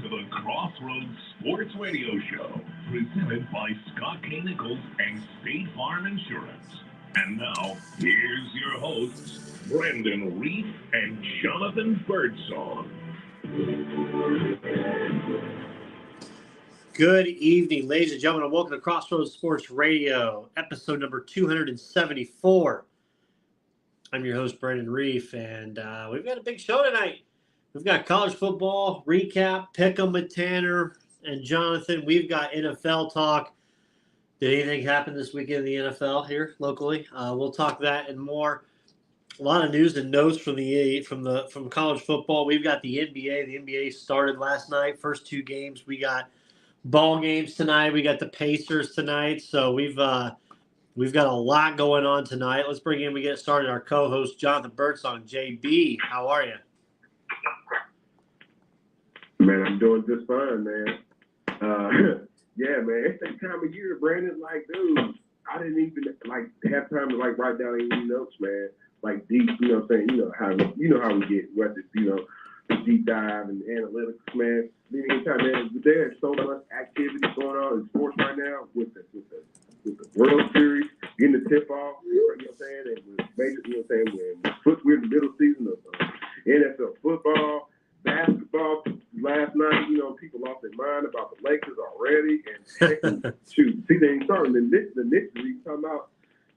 to the Crossroads Sports Radio Show, presented by Scott K. Nichols and State Farm Insurance. And now, here's your hosts, Brendan Reef and Jonathan Birdsong. Good evening, ladies and gentlemen, and welcome to Crossroads Sports Radio, episode number 274. I'm your host, Brendan Reef, and we've got a big show tonight. We've got college football recap, pick'em with Tanner and Jonathan. We've got NFL talk. Did anything happen this weekend in the NFL here locally? We'll talk that and more. A lot of news and notes from college football. We've got the NBA. The NBA started last night. First two games. We got ball games tonight. We got the Pacers tonight. So we've got a lot going on tonight. Let's bring in. We get started. Our co-host Jonathan Birdsong. JB, how are you? Man, I'm doing just fine, man. Yeah, man, it's that time of year, Brandon. Like, dude, I didn't even have time to write down any notes, man. Like deep, you know what I'm saying? You know how we get with it, the deep dive and analytics, man. Anytime, man, there's so much activity going on in sports right now with the World Series, getting the tip off, you know what I'm saying? And with major, you know what I'm saying? We're in the middle season of NFL football. Basketball last night, people lost their mind about the Lakers already, and shoot, see, they ain't starting the Knicks league talking about,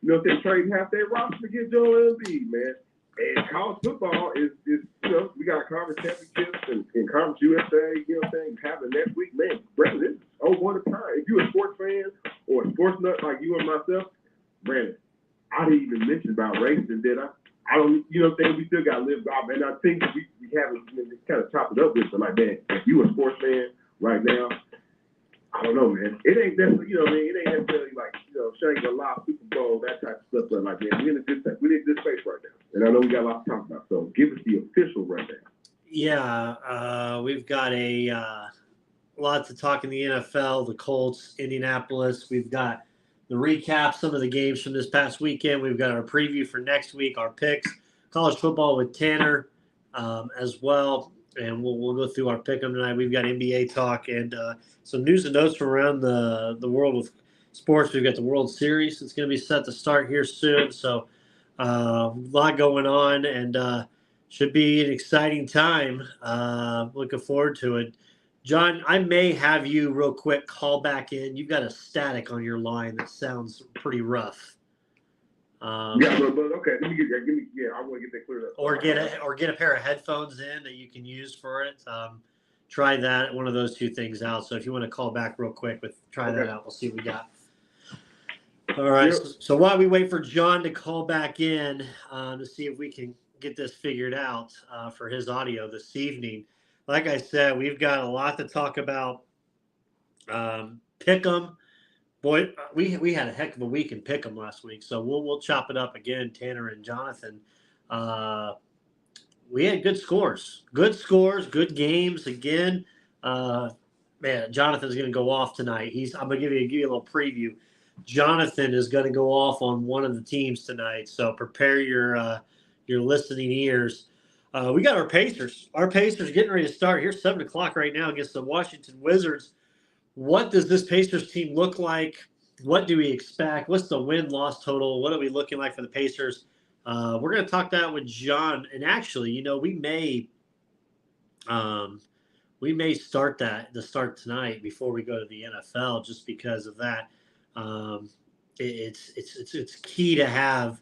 they're trading half their roster to get Joel Embiid, man. And college football is we got conference championships and Conference USA, you know what I'm saying, happening next week, man. Brandon, this is one of a time. If you're a sports fan or a sports nut like you and myself, Brandon, I didn't even mention about racing, did I? I don't, you know what I'm saying? We still got to live off, and I think we haven't kind of chopped it up with, but like, man, if you a sports fan right now, I don't know, man. It ain't necessarily, it ain't necessarily like, Shangri-La, Super Bowl, that type of stuff, but like, man, we're in a good space right now, and I know we got a lot to talk about, so give us the official rundown. Yeah, we've got a lot to talk in the NFL, the Colts, Indianapolis. We've got the recap, some of the games from this past weekend. We've got our preview for next week, our picks, college football with Tanner as well. And we'll go through our pick 'em tonight. We've got NBA talk and some news and notes from around the world with sports. We've got the World Series. It's going to be set to start here soon. So a lot going on and should be an exciting time. Looking forward to it. John, I may have you real quick call back in. You've got a static on your line that sounds pretty rough. Yeah, but okay. Let me I want to get that cleared up. Or get a pair of headphones in that you can use for it. Try that, one of those two things out. So if you want to call back real quick, try that out. We'll see what we got. All right. Yep. So while we wait for John to call back in to see if we can get this figured out for his audio this evening. Like I said, we've got a lot to talk about. Pick'em, boy, we had a heck of a week in Pick'em last week, so we'll chop it up again. Tanner and Jonathan, we had good scores, good games again. Man, Jonathan's going to go off tonight. I'm going to give you a little preview. Jonathan is going to go off on one of the teams tonight, so prepare your listening ears. We got our Pacers. Our Pacers getting ready to start here, 7 o'clock right now against the Washington Wizards. What does this Pacers team look like? What do we expect? What's the win-loss total? What are we looking like for the Pacers? We're going to talk that with John. And actually, we may start tonight before we go to the NFL just because of that. It's key to have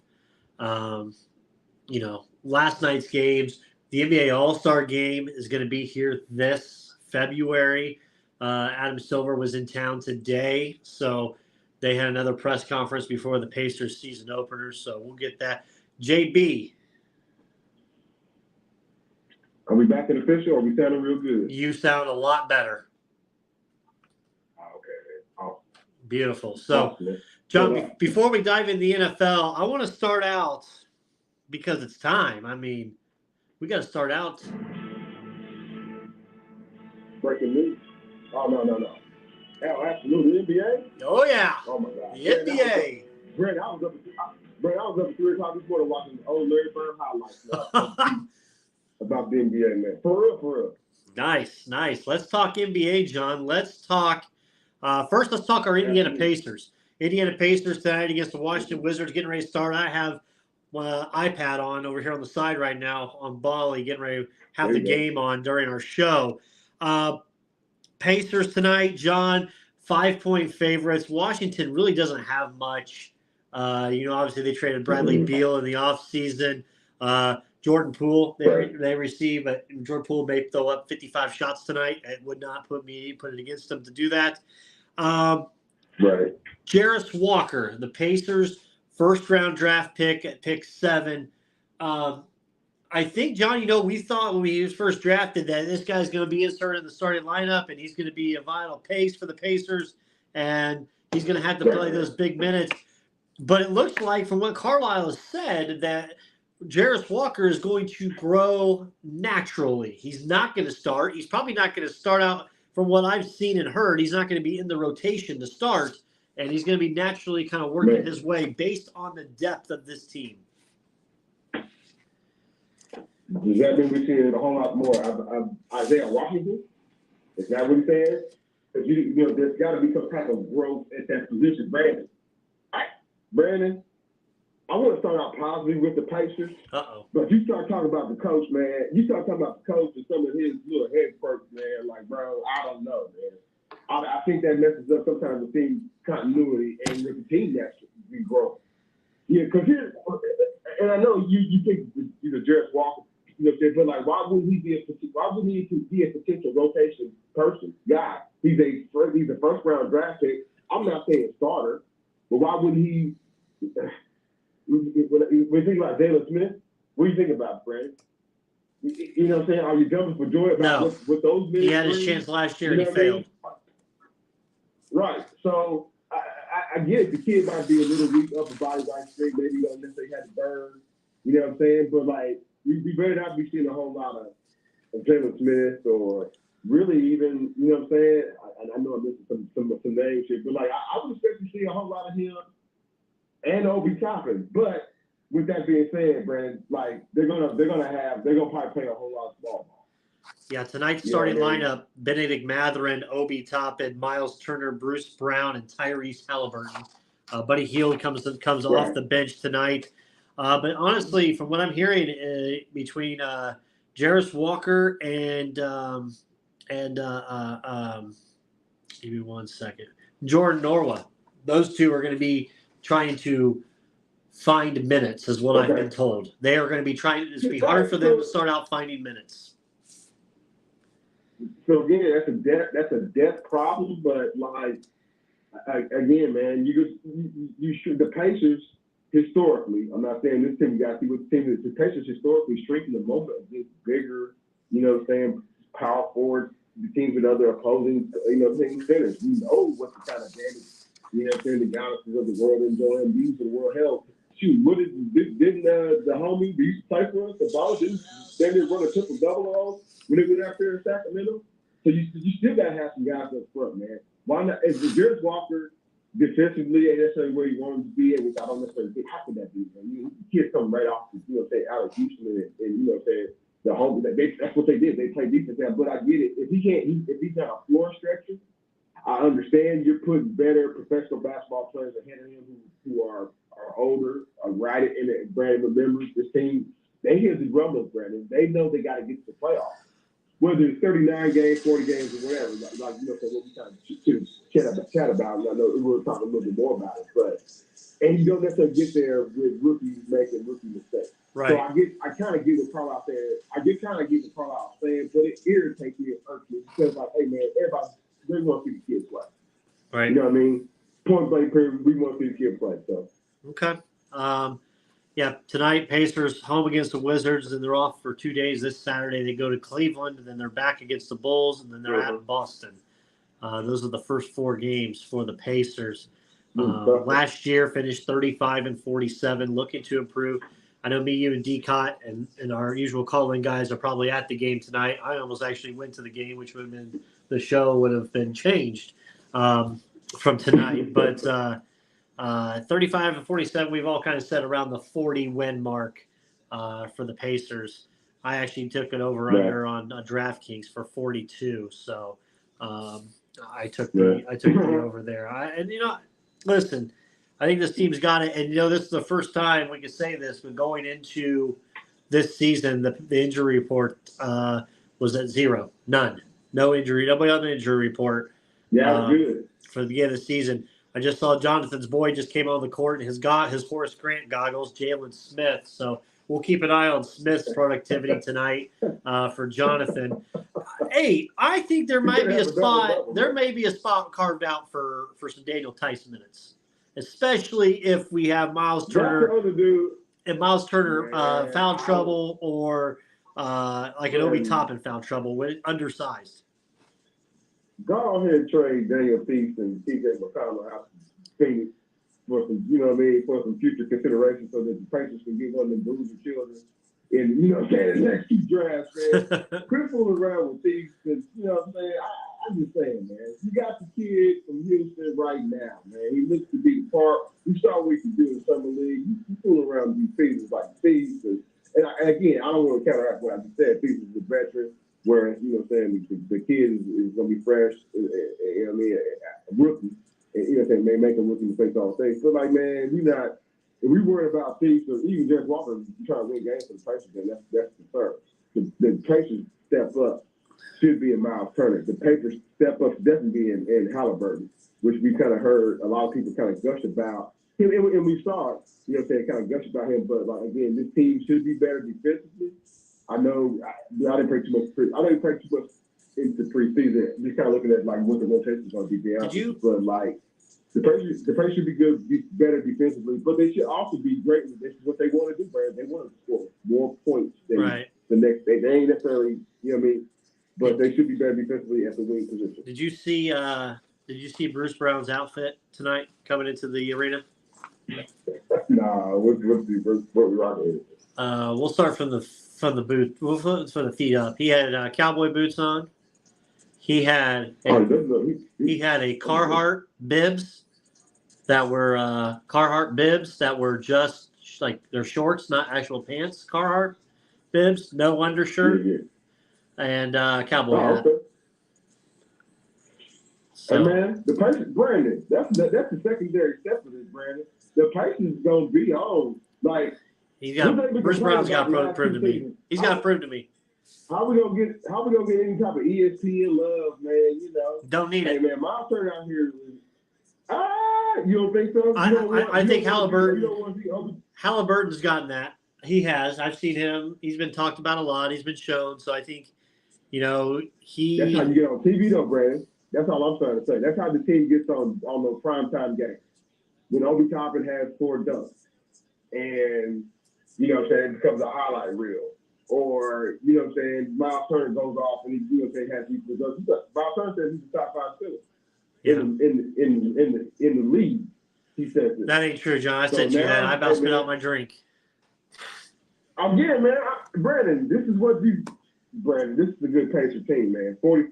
last night's games. The NBA All-Star game is going to be here this February. Adam Silver was in town today, so they had another press conference before the Pacers season opener, so we'll get that. JB. Are we back in official or are we sounding real good? You sound a lot better. Okay. Awesome. Beautiful. So, John, before we dive into the NFL, I want to start out because it's time. I mean, we got to start out. Breaking news. Oh, no. Oh, absolutely. NBA? Oh, yeah. Oh, my God. The NBA. Brent, I was up at 3 o'clock this morning watching old Larry Bird highlights about the NBA, man. For real. Nice. Let's talk NBA, John. Let's talk first. Let's talk our Indiana Pacers. Indiana Pacers tonight against the Washington Wizards, getting ready to start. I have my iPad on over here on the side right now on Bali, getting ready to have the game on during our show. Pacers tonight, John, 5-point favorites. Washington really doesn't have much. Obviously they traded Bradley Beal in the offseason. Jordan Poole, they receive, but Jordan Poole may throw up 55 shots tonight. It would not put it against them to do that. Right. Jarris Walker, the Pacers' first-round draft pick at pick 7. I think, John, we thought when he was first drafted that this guy's going to be inserted in the starting lineup and he's going to be a vital piece for the Pacers and he's going to have to play those big minutes. But it looks like, from what Carlisle has said, that Jarris Walker is going to grow naturally. He's not going to start. He's probably not going to start out, from what I've seen and heard. He's not going to be in the rotation to start, and he's going to be naturally kind of working his way based on the depth of this team. Does that mean we're seeing a whole lot more of Isaiah Washington? Is that what he's saying? Because there's got to be some type of growth at that position. Brandon, I want to start out positive with the Pacers. But you start talking about the coach, man. You start talking about the coach and some of his little head perks, man. Like, bro, I don't know, man. I think that messes up sometimes the team continuity and with the team that should be growing. Yeah, because and I know you think Jarris Walker. But like, why wouldn't he be a potential rotation guy? He's a first round draft pick. I'm not saying starter, but why wouldn't he? When you think about Jalen Smith, what do you think about, Brandon? You know what I'm saying? Are you jumping for joy about what those men? He had his chance last year and he failed. Right. So I get it. The kid might be a little weak upper body right straight. Maybe he don't necessarily have to burn. You know what I'm saying? But like, we better not be seeing a whole lot of Jalen Smith or really even, you know what I'm saying? I know I'm missing some names here, but like I would expect to see a whole lot of him and Obi Toppin. But with that being said, Brandon, like they're gonna probably play a whole lot of small ball. Yeah, tonight's starting lineup: Benedict Mathurin, Obi Toppin, Miles Turner, Bruce Brown, and Tyrese Halliburton. Buddy Hield comes off the bench tonight. But honestly, from what I'm hearing, between Jarris Walker and give me 1 second, Jordan Norwa, those two are going to be trying to find minutes, is what I've been told. They are going to be trying. It's be hard for them to start out finding minutes. So again, that's a depth problem, but like again, man, you should the Pacers. Historically, I'm not saying this team, you got to see what the team is. The Pacers historically strengthen the moment of this bigger, power forward, the teams with other opposing, things centers. We know what the kind of damage, the galaxies of the world enjoy and views of the world held. Shoot, didn't the homie who used to play for us, the ball, didn't they run a triple double on when they went out there in Sacramento? So you still got to have some guys up front, man. Why not? Is Jarris Walker defensively ain't necessarily where you want him to be, which I don't necessarily think. How could that be? I mean, kids come right off, out of Houston and the home. That's what they did. They played defense there. But I get it. If he's not a floor stretcher, I understand you're putting better professional basketball players ahead of him who are older, right? And Brandon remembers this team. They hear the grumblings, Brandon. They know they got to get to the playoffs. Whether it's 39 games, 40 games, or whatever, so what we kind of chat about. I know we'll talk a little bit more about it, and you don't necessarily get there with rookies making rookie mistakes. Right. So I kind of get what Carlisle saying, but it irritates me and irks me because, like, hey man, everybody they want to see the kids play. Right. You know what I mean? Point blank period, we want to see the kids play. So okay. Yeah, tonight, Pacers home against the Wizards, and they're off for 2 days. This Saturday, they go to Cleveland, and then they're back against the Bulls, and then they're at Boston. Those are the first 4 games for the Pacers. Last year, finished 35-47, looking to improve. I know me, you, and D-Cot, and our usual call-in guys are probably at the game tonight. I almost actually went to the game, which would have been the show would have been changed from tonight. But 35-47, we've all kind of set around the 40-win mark for the Pacers. I actually took it over under on DraftKings for 42. So I took the over there. And listen, I think this team's got it. And this is the first time we can say this, but going into this season, the injury report was at 0, none, no injury, nobody on the injury report. Yeah, good. For the end of the season. I just saw Jonathan's boy just came on the court and has got his Horace Grant goggles, Jalen Smith. So we'll keep an eye on Smith's productivity tonight for Jonathan. Hey, I think there might be a spot. There may be a spot carved out for some Daniel Tice minutes, especially if we have Miles Turner. And Miles Turner foul trouble or like an Obi Toppin foul trouble when undersized. Go ahead and trade Daniel Feast and TJ McConnell out to Phoenix for some, for some future consideration so that the Pacers can get one of them boozer children in, the next two drafts, man. Quit fooling around with Feast because, I'm just saying, man. You got the kid from Houston right now, man. He looks to be the part. We saw what we could do in Summer League. You fooling around with these Feast like Feast. And again, I don't want to counteract what I just said. Feast is a veteran. Where, the kid is going to be fresh, a rookie, and may make a rookie mistake all day. But, man, if we worry about Feast or even Jeff Walker trying to win games for the Pacers, then that's the third. The Pacers step up should be in Miles Turner. The Pacers step up should definitely be in Halliburton, which we kind of heard a lot of people kind of gush about him, and we saw it, kind of gush about him. But, again, this team should be better defensively. I know I didn't pay too much into preseason. Just kind of looking at what the rotation is going to be. But the Pacers should be good, be better defensively, but they should also be great. This is what they want to do, Brad. They want to score more points than the next day. They ain't necessarily, but they should be better defensively at the wing position. Did you see Bruce Brown's outfit tonight coming into the arena? Nah, what we rocking? We'll start from the boot. We'll from the feet up. He had cowboy boots on. He had a Carhartt bibs that were just like their shorts, not actual pants. Carhartt bibs, no undershirt, and cowboy hat. Okay. So, hey man, the Pacers, Brandon. That's the secondary step for this, Brandon. The Pacers is gonna be on Bruce Brown's got to prove to me. He's got to prove to me. How we gonna get any type of ESPN love, man? Don't need it. Hey man, Miles Turner out here. You don't think so? I think Halliburton's gotten that. He has. I've seen him. He's been talked about a lot. He's been shown. So I think, he. That's how you get on TV, though, Brandon. That's all I'm trying to say. That's how the team gets on those primetime games. When Obi Toppin has 4 dunks, and it becomes a highlight reel. Or, Miles Turner goes off and he, has these results. Miles Turner says he's the top 5 center in the league. He says this. That ain't true, John. I said you that. I about spit out my drink. Man. Brandon, this is a good Pacer team, man. 40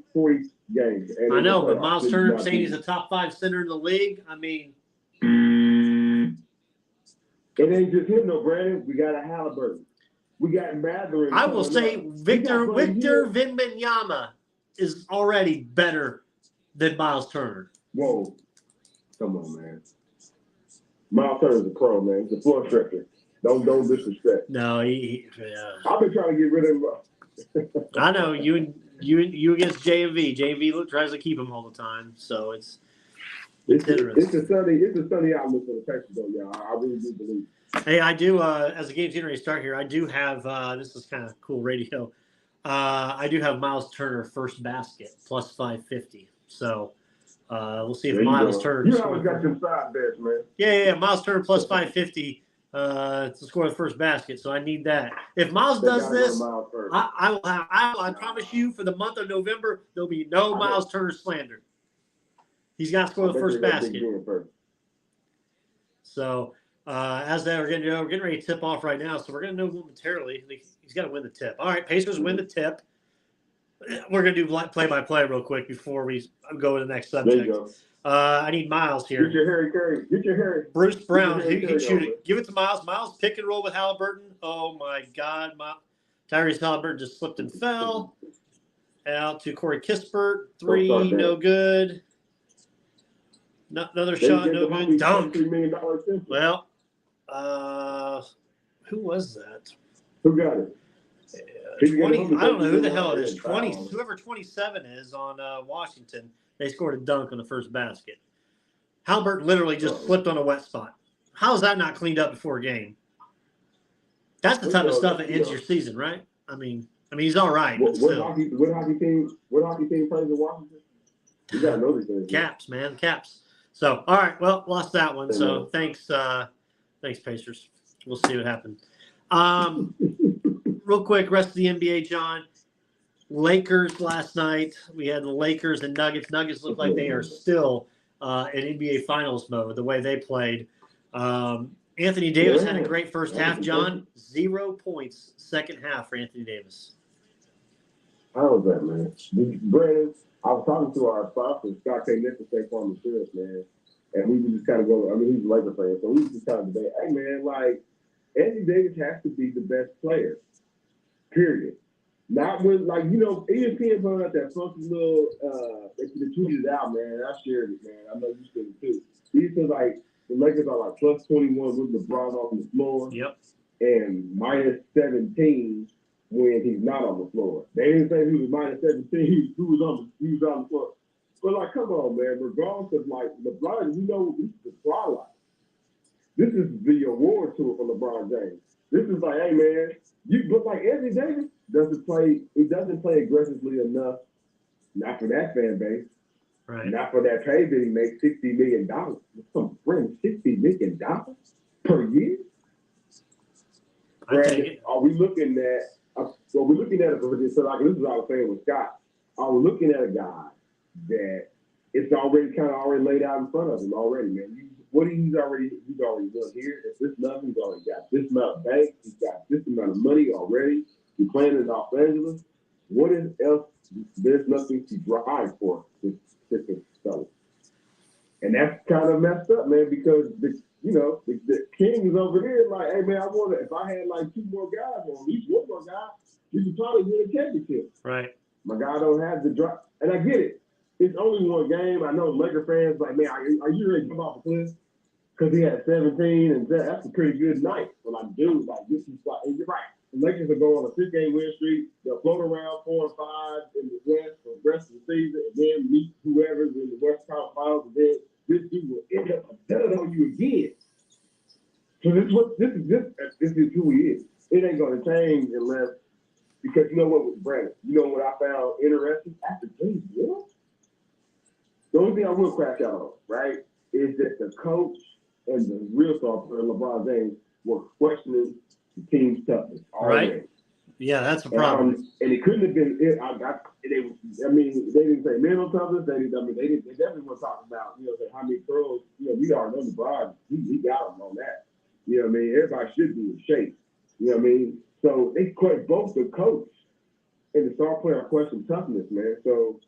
games. And I know, but Miles Turner saying he's a top 5 center in the league, I mean. It ain't just him, though, Brandon. We got a Halliburton. We got Mathurin. I will say Victor Wembanyama is already better than Miles Turner. Whoa. Come on, man. Miles Turner's a pro, man. He's a floor stretcher. Don't disrespect. No, I've been trying to get rid of him. I know. You against JV. JV tries to keep him all the time. So it's a sunny outlook for the Texans, though, y'all. I really do believe. Hey, I do. As the game's getting ready to start here, I do have. This is kind of cool radio. I do have Miles Turner first basket plus 550. So we'll see if Miles Turner. You always got some side bets, man. Yeah. Miles Turner plus 550 to score the first basket. So I need that. If Miles does this, I will have. I promise you, for the month of November, there'll be no Miles Turner slander. He's got to score the first basket. So. As we're getting ready to tip off right now, so we're going to know momentarily. He's got to win the tip. All right, Pacers win the tip. We're going to do play-by-play real quick before we go to the next subject. There you go. I need Miles here. Get your Harry Curry. Get your Harry. Bruce Brown, he can shoot it. Give it to Miles. Miles pick and roll with Halliburton. Oh, my God. Tyrese Halliburton just slipped and fell. Out to Corey Kispert. Don't 3, start that. no good. Another They shot, gave no the good. homie Dunk. $3 million extension. Well, who was that? Who got it? He got 20. it. I don't know who the hell it He is. had foul 20. on it. Whoever 27 is on Washington. They scored a dunk on the first basket. Halliburton literally just slipped on a wet spot. How is that not cleaned up before a game? That's the type of stuff that ends your season, right? I mean, he's all right, but still. What hockey team plays in Washington? You gotta know these things. Caps, man, Caps. So, all right, well, lost that one. So, thanks, Pacers. We'll see what happens. Real quick, rest of the NBA, John. Lakers last night. We had the Lakers and Nuggets. Nuggets look like they are still in NBA Finals mode, the way they played. Anthony Davis had a great first half, John. 0 points second half for Anthony Davis. How was that, man? Brandon, I was talking to our sponsor, Scott K. Nichols, State Farm Insurance, man. And we were just kind of going, I mean, he's a Laker fan, so we were just kind of debating, hey, man, like, Anthony Davis has to be the best player, period. Not when, like, you know, ESPN put out that funky little, they tweeted it out, man. I shared it, man. I know you shared it too. He said, like, the Lakers are like plus 21 with LeBron on the floor. Yep. And minus 17 when he's not on the floor. They didn't say he was minus 17, he was on the floor. But like, come on, man, regardless of like LeBron, we know this is the twilight. This is the award tour for LeBron James. This is like, hey man, but like Anthony Davis doesn't play aggressively enough, not for that fan base. Right. Not for that pay that he makes $60 million. Some friend, $60 million per year? Brandon, are we looking at so we're looking at it for this? So like this is what I was saying with Scott. Are we looking at a guy that it's already kind of already laid out in front of him already, man? He's already done here. If this nothing, he's already got this amount of bank. He's got this amount of money already. He's playing in Los Angeles. What is else? There's nothing to drive for this fella. And that's kind of messed up, man, because the king is over here like, hey, man, if I had like 2 more guys or at least 1 more guy, we could probably win a championship. Right. My guy don't have the drive. And I get it. It's only 1 game. I know Laker fans like, man, are you ready to jump off the cliff? Because he had 17, and that's a pretty good night. But like, dude, like, this is like, and you're right. The Lakers will go on a 6-game win streak. They'll float around 4 and 5 in the West for the rest of the season, and then meet whoever's in the West Conference Finals, and then this dude will end up betting on you again. So this is who he is. It ain't gonna change unless, because you know what with Brandon, you know what I found interesting after James Will? The only thing I will crack out on, right, is that the coach and the real star player LeBron James were questioning the team's toughness already. Right. Yeah, that's a problem. And it couldn't have been. They didn't say mental toughness. They definitely were talking about, how many throws. We already know LeBron. He got them on that. You know what I mean? Everybody should be in shape. You know what I mean? So they question both the coach and the star player question toughness, man. So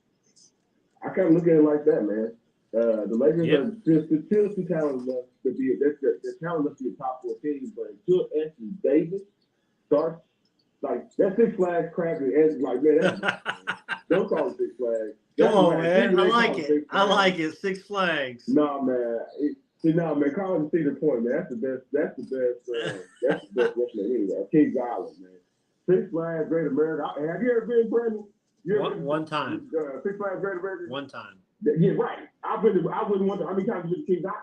I kind of look at it like that, man. The Lakers are still too talented enough to be. They're talented enough to be a top 4 team, but until Anthony Davis starts. Like, that Six Flags crap is like, man, don't call it Six Flags. Come on, man. I like it. I like it. Six Flags. No, man. Call it Cedar Point, man. That's the best. That's the best restaurant anyway. Kings Island, man. Six Flags, Great America. Have you ever been, Brandon? One time. Six Flags, Great America? One time. Yeah, right. I wouldn't wonder how many times you been to Kings Island?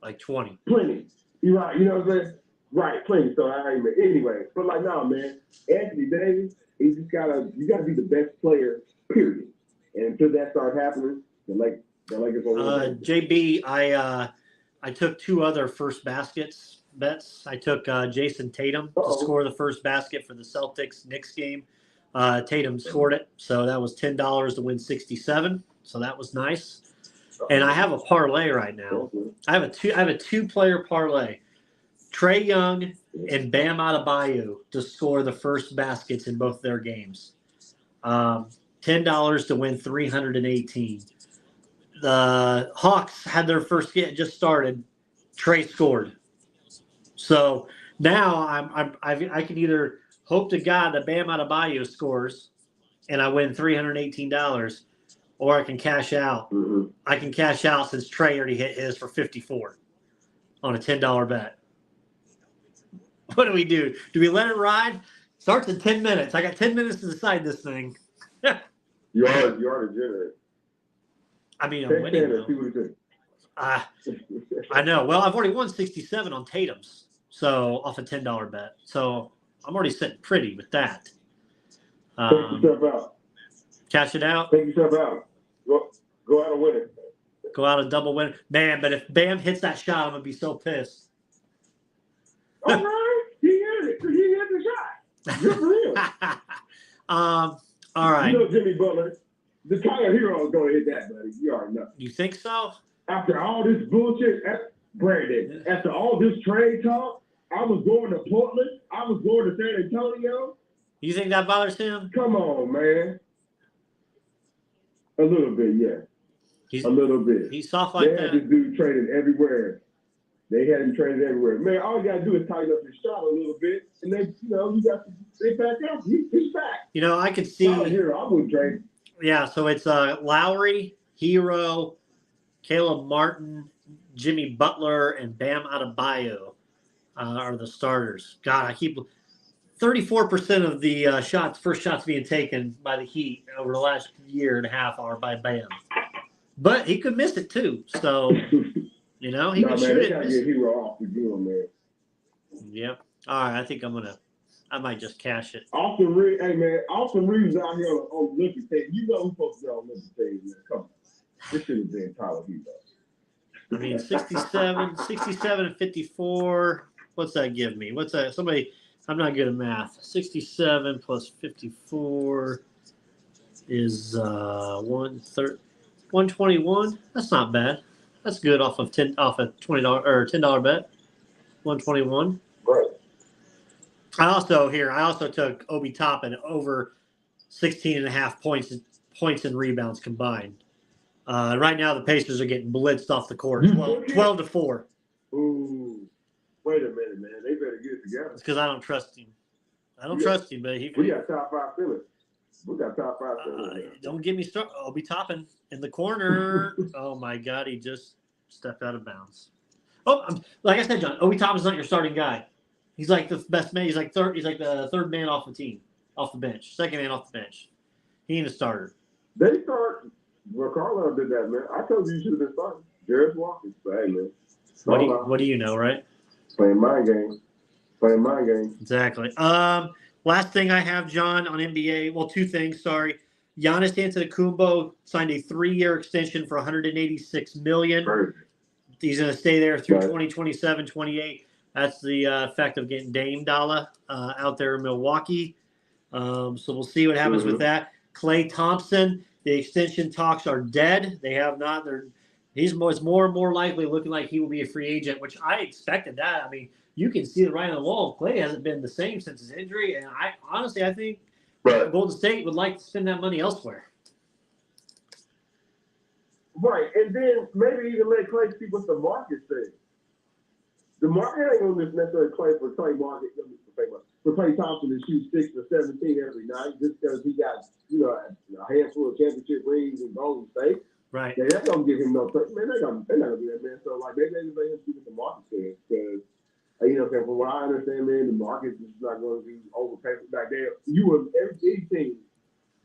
Like 20. Plenty. You're right. You know what I'm saying? Right, plenty. So anyway, but like, no, man, Anthony Davis, you gotta be the best player, period. And until that starts happening, the Lakers will JB, I took 2 other first bets. I took Jason Tatum to score the first basket for the Celtics-Knicks game. Tatum scored it, so that was $10 to win 67. So that was nice. And I have a parlay right now. I have a 2-player parlay. Trae Young and Bam Adebayo to score the first baskets in both their games. $10 to win 318. The Hawks had their first game just started. Trae scored. So now I can either hope to God that Bam Adebayo scores and I win $318, or I can cash out. Mm-hmm. I can cash out since Trey already hit his for 54 on a $10 bet. What do we do? Do we let it ride? Starts in 10 minutes. I got 10 minutes to decide this thing. You are degenerate. I mean, I'm Text winning Tanner, see though. what he thinks. I know. Well, I've already won 67 on Tatum's, so off a $10 bet. So I'm already sitting pretty with that. Take yourself out. Cash it out. Take yourself out. Go out and win it. Go out a double win. Man, but if Bam hits that shot, I'm going to be so pissed. All right. He hit it. He hit the shot. Good for him. All right. You know Jimmy Butler, the Tyler Hero is going to hit that, buddy. You already know. You think so? After all this bullshit, Brandon, after all this trade talk, I was going to Portland. I was going to San Antonio. You think that bothers him? Come on, man. A little bit, yeah. A little bit. He's soft like that. They had this dude trading everywhere. They had him traded everywhere. Man, all you got to do is tighten up your shot a little bit, and then, you got to stay back out. He's back. I could see. Here, I wouldn't trade. Yeah, so it's Lowry, Hero, Caleb Martin, Jimmy Butler, and Bam Adebayo are the starters. God, I keep 34% of the first shots being taken by the Heat over the last year and a half are by Bam. But he could miss it too. So, he could shoot it. They got to get Hero off the deal, man. Yep. All right, I think I might just cash it. Austin Reeves, hey, man, Austin Reeves out here on Olympic stage. You know who's supposed to be on Olympic stage, man. Come on. This should have been Tyler Hero. I mean, 67 and 54. What's that give me? What's that? I'm not good at math. 67 plus 54 is 121. That's not bad. That's good off a $20 or $10 bet. 121. Right. I also took Obi Toppin over 16.5 points and rebounds combined. Right now the Pacers are getting blitzed off the court, 12-4. Ooh, wait a minute, man. They better get it together. It's because I don't trust him. Trust him, but we got top 5 feelings. Don't get me started. Obi Toppin in the corner. Oh my God, he just stepped out of bounds. Oh, like I said, John, Obi Toppin's not your starting guy. He's like the best man. He's like the third man off the team, off the bench, second man off the bench. He ain't a starter. They start. Well, Carlisle did that, man. I told you should have been starting. Jarris Walker. Hey, man. What do you know, right? Playing mind games. Exactly. Last thing I have, John, on NBA. Well, two things. Sorry. Giannis Antetokounmpo signed a 3-year extension for $186 million. Perfect. He's going to stay there through 2027, 28. That's the effect of getting Dame Dollar out there in Milwaukee. So we'll see what happens with that. Klay Thompson, the extension talks are dead. They have not. It's more and more likely looking like he will be a free agent, which I expected that. I mean, you can see it right on the wall. Klay hasn't been the same since his injury, and I think Golden State would like to spend that money elsewhere. Right, and then maybe even let Klay see what the market says. The market ain't going to necessarily play for Klay Thompson to shoot 6 or 17 every night just because he got a handful of championship rings in Golden State. Right. Yeah, that's going to give him no. Man, they're not going to do that, man. So maybe they just let him see what the market says because. From what I understand, man, the market is not going to be overpaid. Like you would every team,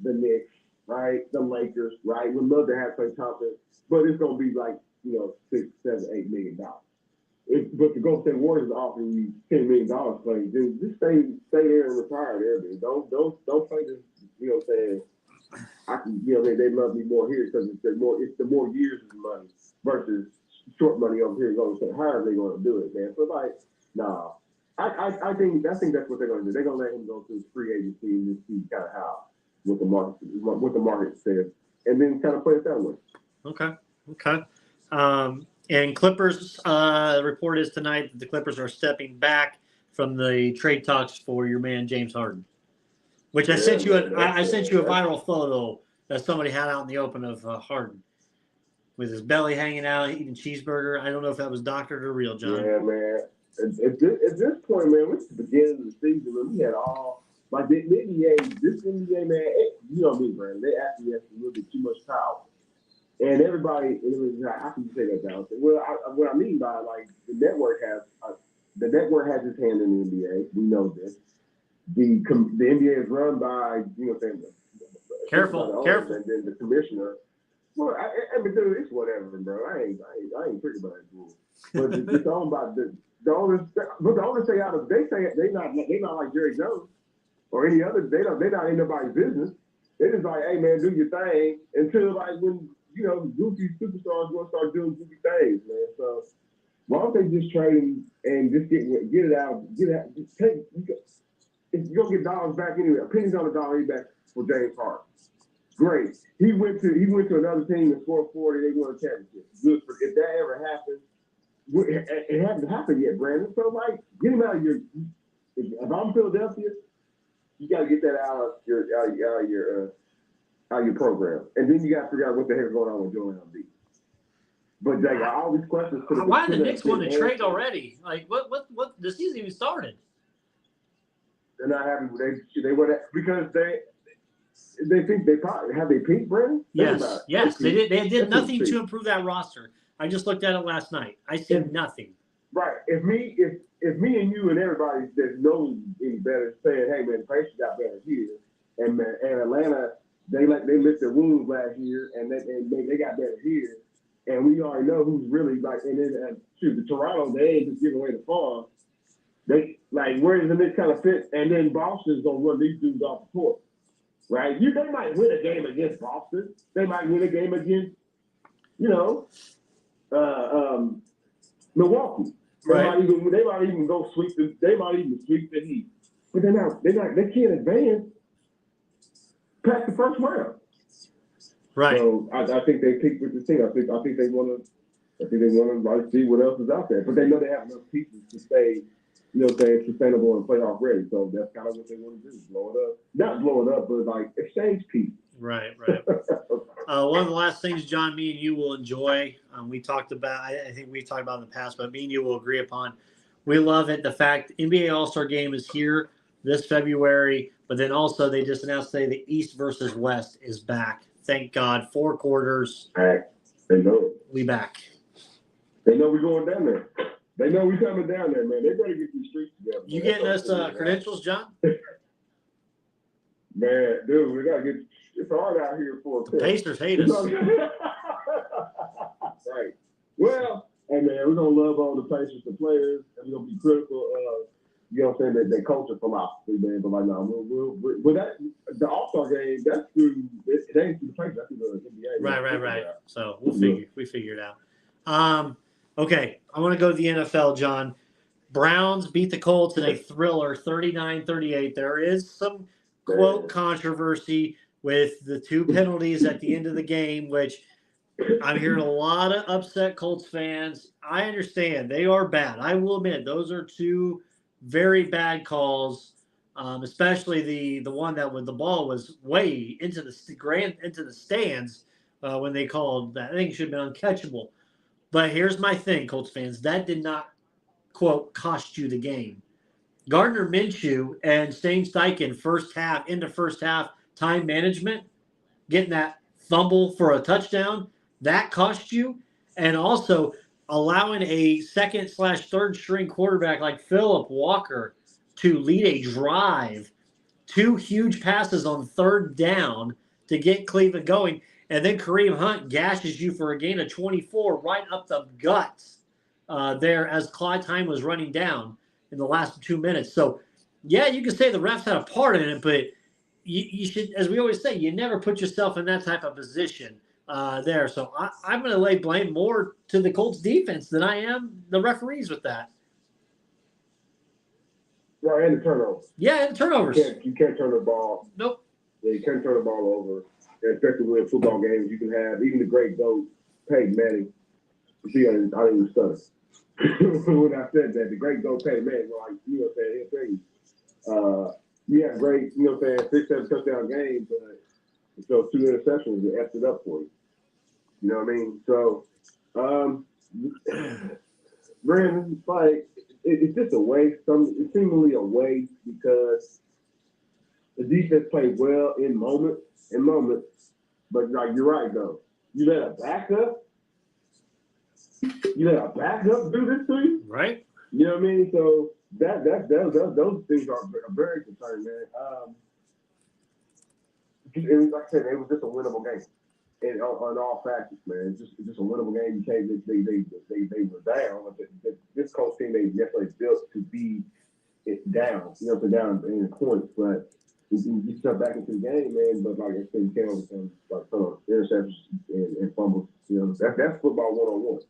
the Knicks, right, the Lakers, right, would love to have Klay Thompson, but it's going to be like $6, $7, $8 million. But the Golden State Warriors are offering you $10 million playing, dude. Just stay there and retire there, man. Don't play this. You know what I'm saying? They love me more here because it's the more years of money versus short money over here. Golden State, however they going to do it, man. So nah, I think that's what they're going to do. They're going to let him go through free agency and just see kind of what the market says, and then kind of play it that way. Okay. And Clippers report is tonight that the Clippers are stepping back from the trade talks for your man James Harden, which I sent you a viral photo that somebody had out in the open of Harden with his belly hanging out, eating cheeseburger. I don't know if that was doctored or real, John. Yeah, man. At this point, man, it's the beginning of the season, and we had all Like the NBA, this NBA man, you know me, Brandon. They actually have a little bit too much power, and everybody. And it was like, how can you say that, Jonathan? Well, what I mean by like the network has its hand in the NBA. We know this. The NBA is run by Careful. and then the commissioner. Well, I mean, dude, it's whatever, bro. I ain't tripping about that rule. But it's owned by the owners. But the owners say they not like Jerry Jones or any other. They're not in nobody's business. They just like, hey man, do your thing until like when goofy superstars want to start doing goofy things, man. So why don't they just trade and just get it out? Just take. If you're gonna get dollars back anyway, pennies on the dollar back for James Harden. Great. He went to another team and scored 40. They won a championship. Good for if that ever happened. It hasn't happened yet, Brandon. So like, get him out of your. If I'm Philadelphia, you got to get that out of your program, and then you got to figure out what the heck is going on with Joel Embiid. But they got all these questions. Why the Knicks won the trade already? Like what? The season even started. They're not happy with they were because they think they probably have they peaked, Brandon? Yes, they did. They did nothing to improve that roster. I just looked at it last night. I said nothing. Right. If me and you and everybody that knows any better saying, hey man, the Pacers got better here, and Atlanta they licked their wounds last year, and they got better here, and we already know who's really like, and then the Toronto they ain't just giving away the farm. They like where does the Knicks kind of fit, and then Boston's gonna run these dudes off the court, right? They might win a game against Boston. They might win a game against, Milwaukee. Right. They might even go sweep the. They might even sweep the Heat, but they can't advance past the first round. Right. So I think they picked with this team. I think they want to see what else is out there, but they know they have enough pieces to stay. Sustainable and playoff ready. So that's kind of what they want to do. Blow it up. Not blow it up, but like exchange pieces. Right. One of the last things, John, me and you will enjoy. We talked about, I think we've talked about in the past, but me and you will agree upon. We love it. The fact NBA All-Star Game is here this February, but then also they just announced today the East versus West is back. Thank God. 4 quarters. They know it. We back. They know we're going down there. They know we coming down there, man. They better get these streets together. You getting us credentials, John? Man, dude, we gotta get. It's hard out here for a Pacers hate us. Right. Well, hey man, we're gonna love all the Pacers, the players, and we're gonna be critical of, that their culture philosophy, man. But like, no, we'll that the All-Star game, that's through. It ain't through the Pacers, that's through the NBA. Right. So we figure it out. Okay, I want to go to the NFL, John. Browns beat the Colts in a thriller, 39-38. There is some, quote, controversy with the 2 penalties at the end of the game, which I'm hearing a lot of upset Colts fans. I understand. They are bad. I will admit, those are 2 very bad calls, especially the one that when the ball was way into the stands when they called that. I think it should have been uncatchable. But here's my thing, Colts fans. That did not, quote, cost you the game. Gardner Minshew and Shane Steichen first half time management, getting that fumble for a touchdown, that cost you. And also allowing a second/third string quarterback like Phillip Walker to lead a drive, 2 huge passes on 3rd down to get Cleveland going. And then Kareem Hunt gashes you for a gain of 24 right up the guts there as clock time was running down in the last 2 minutes. So, yeah, you can say the refs had a part in it, but you should, as we always say, you never put yourself in that type of position there. So I'm going to lay blame more to the Colts defense than I am the referees with that. Right, and the turnovers. Yeah, and the turnovers. You can't turn the ball. Nope. Yeah, you can't turn the ball over. Especially in football games, you can have even the great GOAT, Peyton Manning. See, I didn't even stutter. When I said that, the great GOAT, Peyton Manning, he'll tell you. You have great, 6-7 touchdown games, but those 2 interceptions, it effed it up for you. You know what I mean? So, Brandon, it's just a waste. It's seemingly a waste because The defense played well in moments, but like you're right though. You let a backup do this to you, Right? You know what I mean? So those things are very concerning, man. It was, like I said, it was just a winnable game, and on all factors, man. Just a winnable game. You can't. They were down. This Colts team they definitely built to be it down. You know, down in points, but you step back into the game, man. But like I said, you can't overcome like interceptions and fumbles. You know, that's football 1-on-1.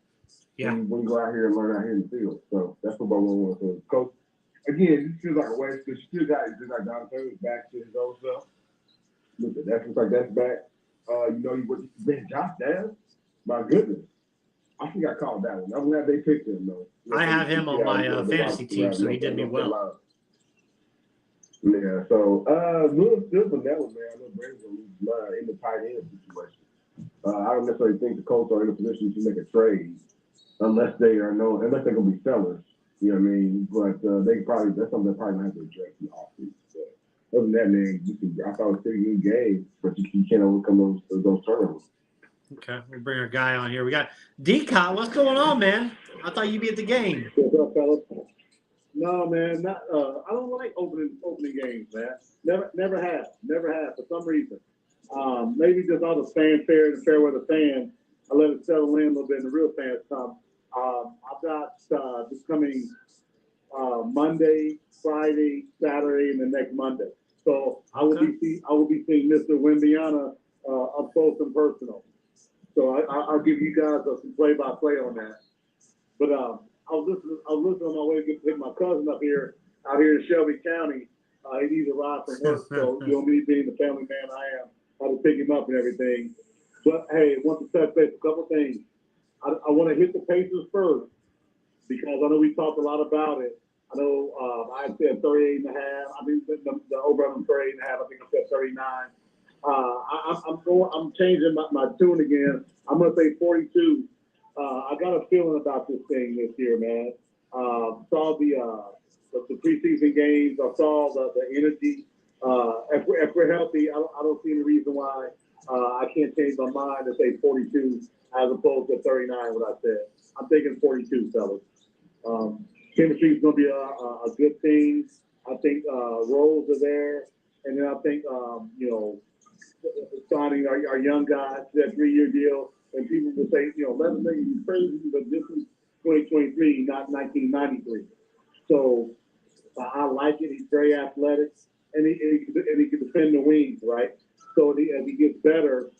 Yeah. When you go out here and learn out here in the field, so that's football 1-on-1. So Coach, again, this feels like a waste because you still got Don Taylor's back to his old self. Look, that's back. You know, you been Josh down. My goodness, I think I called that one. I'm glad they picked him though. I have him on my fantasy team, so he did me well. Yeah, so little still from that one, man. I know Brandon's gonna lose his mind in the tight end situation. I don't necessarily think the Colts are in a position to make a trade unless they're gonna be sellers. You know what I mean? But that's something they probably have to address in the offseason. Other than that, man, I thought it was a pretty good game, but you can't overcome those turnovers. Okay, we'll bring our guy on here. We got D-Cot. What's going on, man? I thought you'd be at the game. What's up, fellas? No, man, not. I don't like opening games, man. Never have for some reason. Maybe just all the fanfare and fair weather fans. I let it settle in a little bit, and the real fans come. I've got this coming Monday, Friday, Saturday, and the next Monday. So I will be seeing Mr. Wimbiana up close and personal. So I'll give you guys some play-by-play on that. But I was listening on my way to pick my cousin out here in Shelby County. He needs a ride from work, so me being the family man I am, I had to pick him up and everything. But hey, I want to touch base a couple things. I want to hit the Pacers first because I know we talked a lot about it. I know I said 38 and a half. I mean the over on 38 and a half. I think I said 39. I'm changing my tune again. I'm gonna say 42. I got a feeling about this thing this year, man. Saw the preseason games. I saw the energy. If we're healthy, I don't see any reason why I can't change my mind and say 42 as opposed to 39. What I said. I'm thinking 42, fellas. Chemistry is going to be a good thing. I think roles are there, and then I think signing our young guys to that 3-year deal. And people will say, let them think he's crazy, but this is 2023, not 1993. So I like it. He's very athletic, and he can defend the wings, right? So as he gets better,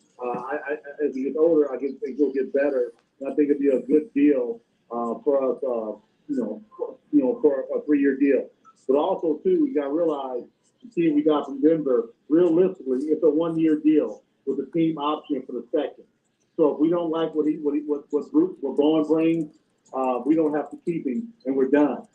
as he gets older, I think he'll get better. And I think it'll be a good deal for us, for a 3-year deal. But also, too, you got to realize the team we got from Denver, realistically, it's a 1-year deal with a team option for the second. So if we don't like what Bowen brings, we don't have to keep him, and we're done.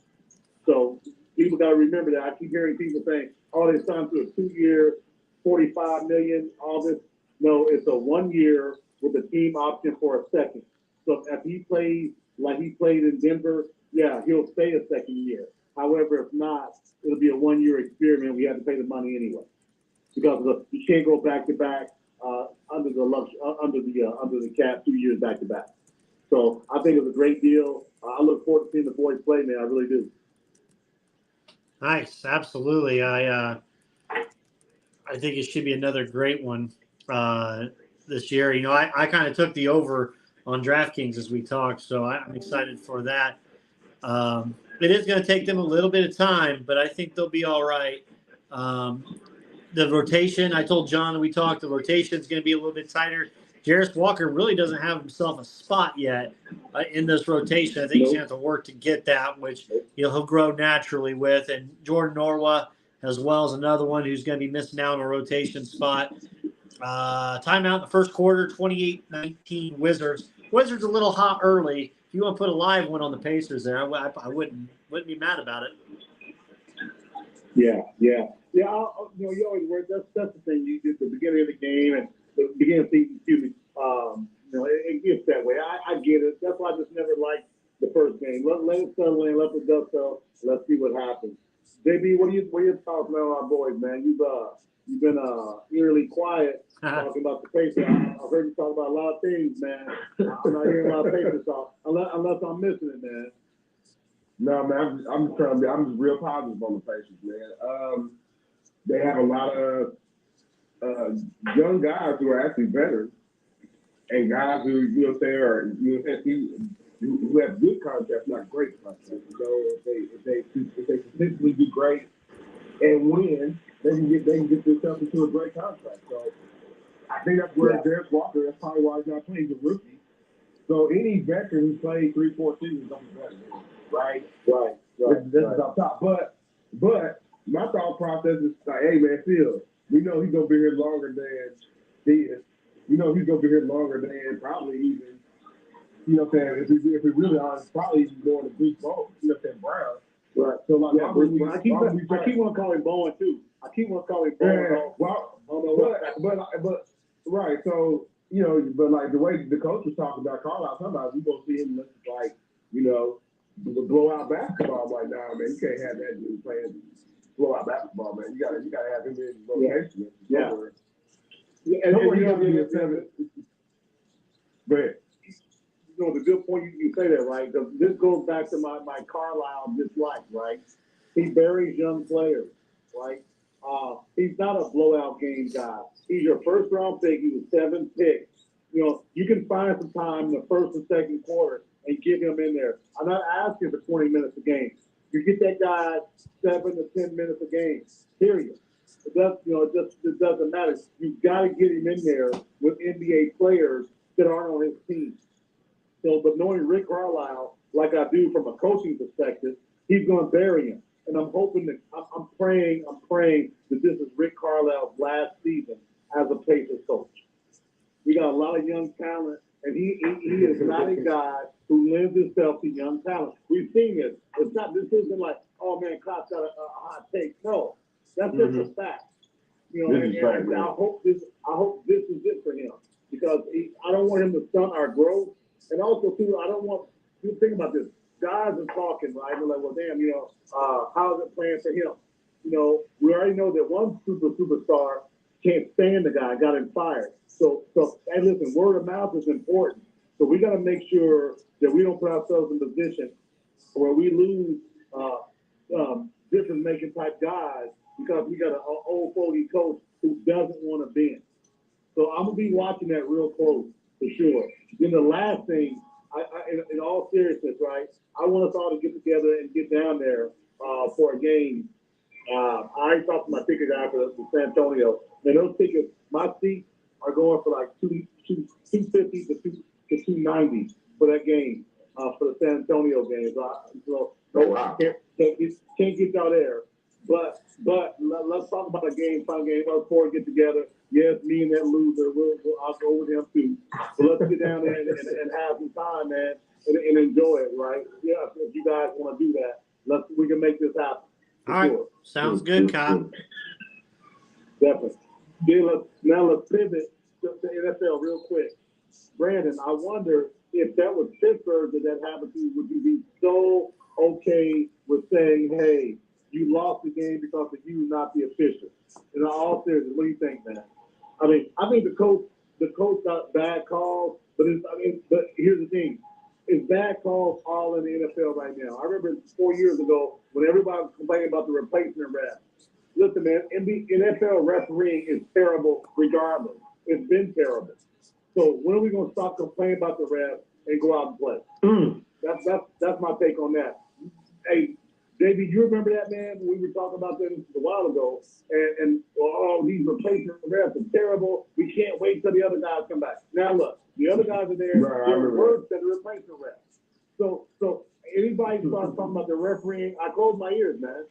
So people got to remember that. I keep hearing people saying, "Oh, they signed to a 2-year, $45 million, all this." No, it's a 1-year with a team option for a second. So if he plays like he played in Denver, yeah, he'll stay a second year. However, if not, it'll be a 1-year experiment. We have to pay the money anyway because you can't go back to back. Under the cap 2 years back to back. So I think it's a great deal. I look forward to seeing the boys play, man. I really do. Nice, absolutely. I think it should be another great one this year. I kind of took the over on DraftKings as we talked, so I'm excited for that. It is going to take them a little bit of time, but I think they'll be all right. The rotation, I told John we talked, the rotation is going to be a little bit tighter. Jarris Walker really doesn't have himself a spot yet in this rotation. I think he's going to have to work to get that, which he'll grow naturally with. And Jordan Norwa as well as another one who's going to be missing out on a rotation spot. Timeout in the first quarter, 28-19 Wizards. Wizards a little hot early. If you want to put a live one on the Pacers there, I wouldn't be mad about it. Yeah. You always work. That's the thing. You did the beginning of the game and the beginning of the season. Excuse me. It gets that way. I get it. That's why I just never liked the first game. Let it settle in. Let the dust settle. Let's see what happens. JB, what are your thoughts man, on our boys, man? You've been eerily quiet talking about the Pacers. I've heard you talk about a lot of things, man. I'm not hearing a lot of Pacers talk unless I'm missing it, man. No, man, I'm just real positive on the Pacers, man. They have a lot of young guys who are actually veterans and guys who, who have good contracts, not great contracts. If they consistently do great and win, they can get themselves into a great contract. So I think that's where Derek Walker, that's probably why he's not playing. He's a rookie. So any veteran who's played 3-4 seasons don't be better, right? This is up top. But my thought process is like, hey man, Phil, we know he's gonna be here longer than he is. We know he's gonna be here longer than probably even, what I'm saying, if we really honest, probably even going to Bruce Bowen, Brown. Right. So like, I keep on calling Bowen too. I keep on calling Bowen. But right. So but like the way the coach was talking about Carlisle, sometimes we gonna see him look like blowout basketball right now, man. You can't have that dude playing blowout basketball, man. You gotta have him in rotation. Yeah. And but the good point you say that, right? Because this goes back to my Carlisle dislike, right? He buries young players, right? He's not a blowout game guy. He's your first round pick. He was 7th pick. You can find some time in the first and second quarter and get him in there. I'm not asking for 20 minutes a game. You get that guy 7 to 10 minutes a game, period. It doesn't matter. You've got to get him in there with NBA players that aren't on his team. So, but knowing Rick Carlisle, like I do from a coaching perspective, he's going to bury him. And I'm hoping that I'm praying that this is Rick Carlisle's last season as a Pacers coach. We got a lot of young talent, and he is not a guy who lends himself to young talent. We've seen this. This isn't like, oh man, Cott's got a hot take. No, that's just a fact. And I hope this is it for him because I don't want him to stunt our growth, and also too, I don't want you to think about this. Guys are talking, right? They're like, well, damn, how is it playing for him? We already know that one superstar can't stand the guy, got him fired. So hey, listen, word of mouth is important. So we got to make sure that we don't put ourselves in a position where we lose difference-making type guys because we got an old fogey coach who doesn't want to bend. So I'm gonna be watching that real close for sure. Then the last thing, in all seriousness, right? I want us all to get together and get down there for a game. I already talked to my ticket guy for San Antonio, and those tickets, my seats are going for like $250 to $290 for that game, for the San Antonio game. Can't get y'all there. But let's talk about a game, fun game. Us four get together. Yes, me and that loser, I'll go with him too. So let's get down there and have some time, man, and enjoy it, right? Yeah, if you guys want to do that, we can make this happen. All right, sounds good, Kyle. Definitely. Then let's pivot to the NFL real quick. Brandon, I wonder if that was Pittsburgh that happened to you, would you be so okay with saying, hey, you lost the game because of you, not the official? In all seriousness, what do you think, man? I think the coach got bad calls, but here's the thing. It's bad calls all in the NFL right now. I remember 4 years ago when everybody was complaining about the replacement ref. Listen, man, NFL refereeing is terrible regardless. It's been terrible. So when are we going to stop complaining about the ref and go out and play? That's my take on that. Hey, Davey, you remember that, man? We were talking about that a while ago. And these replacement refs are terrible. We can't wait till the other guys come back. Now, look, the other guys are there. They're worse than the replacement refs. So anybody starts talking about the refereeing, I close my ears, man.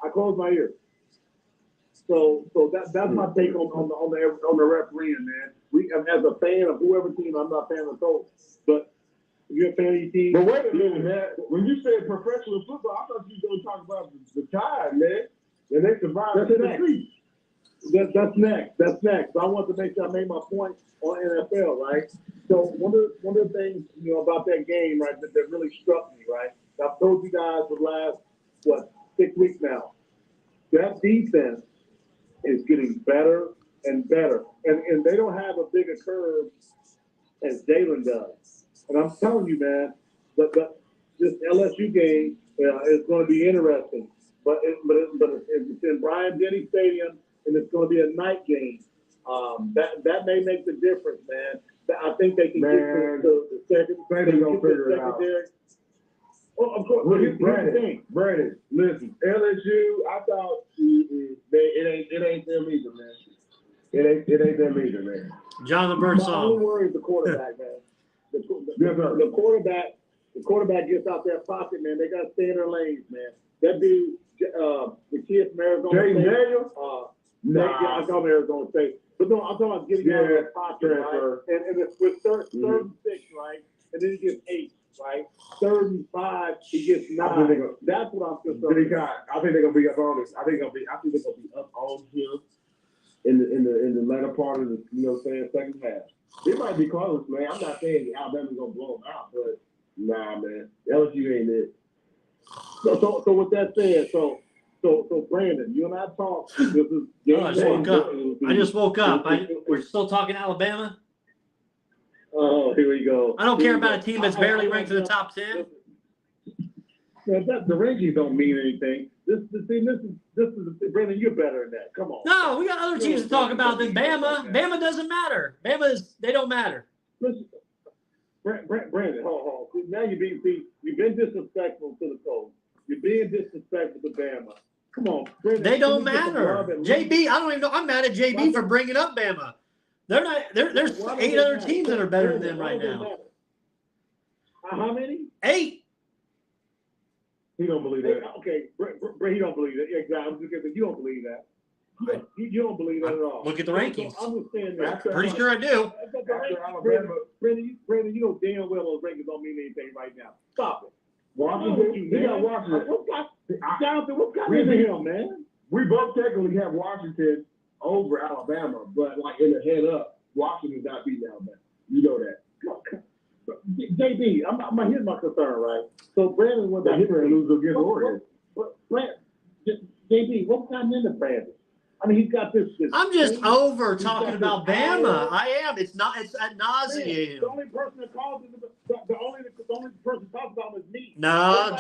I close my ears. So that's my take on the refereeing, man. As a fan of whoever team, I'm not a fan of the Colts, but if you're a fan of your team. But wait a minute, man. When you said professional football, I thought you were going to talk about the Tide, man. And they survived the street. That's next. I want to make sure I made my point on NFL, right? So one of the things about that game, right, that really struck me, right? I've told you guys for the last 6 weeks now. that defense is getting better and better. And they don't have a bigger curve as Jalen does. And I'm telling you, man, this LSU game is going to be interesting. But it's in Bryant-Denny Stadium, and it's going to be a night game. That may make the difference, man. I think they can get to the second. They're going to figure it out. Oh, of course. Brandon, listen, LSU, I thought it ain't them either, man. It ain't them either, man. Jonathan My only Birdsong. worry is the quarterback, man. The quarterback gets out their pocket, man. They got to stay in their lanes, man. That dude, the kid from Arizona James State. Daniels? Yeah, I'm talking Arizona State. But no, I'm talking about getting out of their pocket, right? And it's with third and 6, right? And then he gets 8, right? 3rd and 5, he gets 9. That's what I'm concerned about. I think they're gonna be up on this. I think they're gonna be up on him in the latter part of the second half. It might be close, man. I'm not saying Alabama's gonna blow them out, but nah, man, LSU ain't it. So with that said, so Brandon, you and I talked. This is I just woke up. We're still talking Alabama. Oh, here we go. I don't care about a team that's barely ranked in the top 10. The rankings don't mean anything. This is Brandon. You're better than that. Come on. No, we got other teams to talk about than Bama. Bama doesn't matter. They don't matter. Listen, Brandon, hold on. Now you've been disrespectful to the Colts. You're being disrespectful to Bama. Come on, Brandon. They don't matter. JB, I don't even know. I'm mad at JB for bringing up Bama. They're not. There's 8 other teams that are better than them right now. How many? 8. He don't believe that. Okay, he don't believe that. Exactly. I'm just kidding. You don't believe that. You don't believe that at all. Look at the rankings. So I'm just saying that. Pretty sure I do. Brandon, you know damn well those rankings don't mean anything right now. Stop it. Washington, we got Washington. Jonathan, what's got into him, man? We both technically have Washington over Alabama, but like in the head up, Washington's not beating Alabama. You know that. JB, here's my concern, right? So Brandon went back to lose against Oregon. JB, what's gotten into Brandon? I mean, he's got this. I'm just over talking about Bama. I am. It's ad nauseating. The only person that calls it, the only person that talks about him is me. No,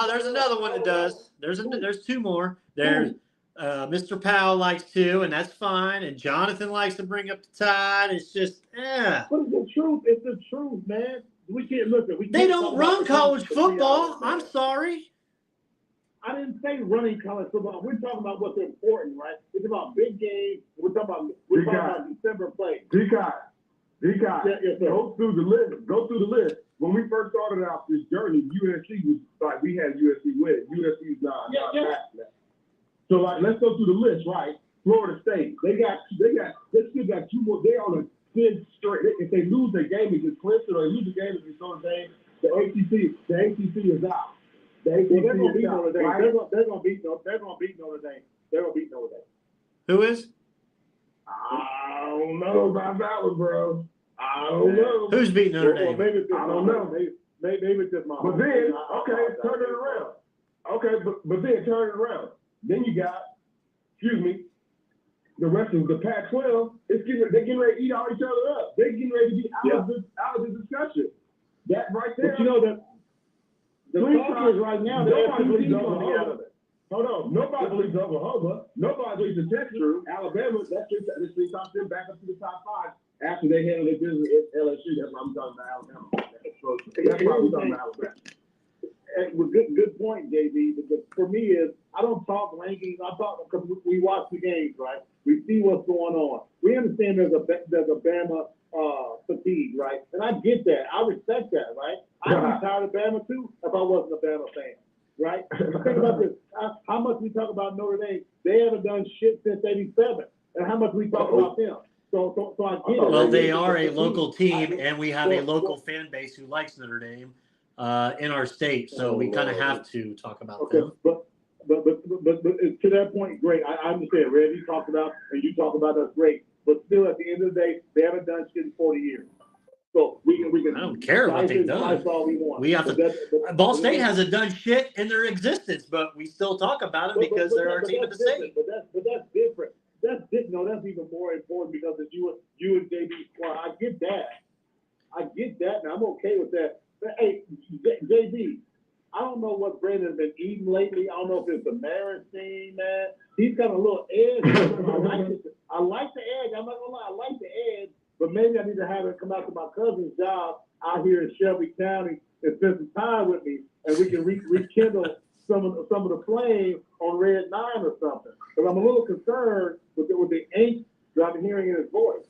there's another one that does. There's 2 more. There's Mr. Powell likes to, and that's fine. And Jonathan likes to bring up the tide. It's just, But it's the truth. It's the truth, man. We can't look at. They don't run college football. I'm sorry. I didn't say running college football. We're talking about what's important, right? It's about big games. We're talking about December play. Decoy. Go through the list. When we first started out this journey, USC was like we had USC with it. USC is not back. So like, let's go through the list, right? Florida State, they still got 2 more. They're on a thin straight. If they lose their game against Clemson or they lose the game against Notre Dame, the ACC is out. They're going to beat Notre Dame. Right? They're going to beat Notre Dame. They're going to beat Notre Dame. Who is? I don't know about that one, bro. I don't know. Who's beating Notre Dame? I don't know. Maybe it's just my. But then, turn it around. Okay, but then turn it around. Then you got, the rest of the Pac-12. They're getting ready to eat all each other up. They're getting ready to be out of the discussion. That right there. But you know that the talk is right now. Nobody believes Oklahoma. Hold on. Nobody believes Oklahoma. Nobody believes Texas. Alabama. That's three top 10 back up to the top 5 after they handle their business at LSU. That's why I'm talking about Alabama. That's why we're talking about Alabama. Good point, JB. But for me is I don't talk rankings. I talk because we watch the games, right? We see what's going on. We understand there's a Bama fatigue, right? And I get that. I respect that, right? I'd be tired of Bama too if I wasn't a Bama fan, right? Think about this. How much we talk about Notre Dame? They haven't done shit since '87, and how much we talk about them. So I get it. Well, they are a local team, and we have a local fan base who likes Notre Dame in our state, so we kind of have to talk about them. But to that point, great. I understand. Reggie talked about, and you talk about that's great. But still, at the end of the day, they haven't done shit in 40 years. So we can. I don't care what they've done. All we want. We have to. Ball State hasn't done shit in their existence, but we still talk about them because they're our team of the state. But that's different. That's even more important because it's you and JB squad. I get that, and I'm okay with that. But, hey, JB, I don't know what Brandon's been eating lately. I don't know if it's the maraschino, man. He's got a little edge. I like the edge. I'm not gonna lie. I like the edge, but maybe I need to have him come out to my cousin's job out here in Shelby County and spend some time with me, and we can rekindle some of the flame on Red 9 or something. Because I'm a little concerned with the angst that I'm hearing in his voice.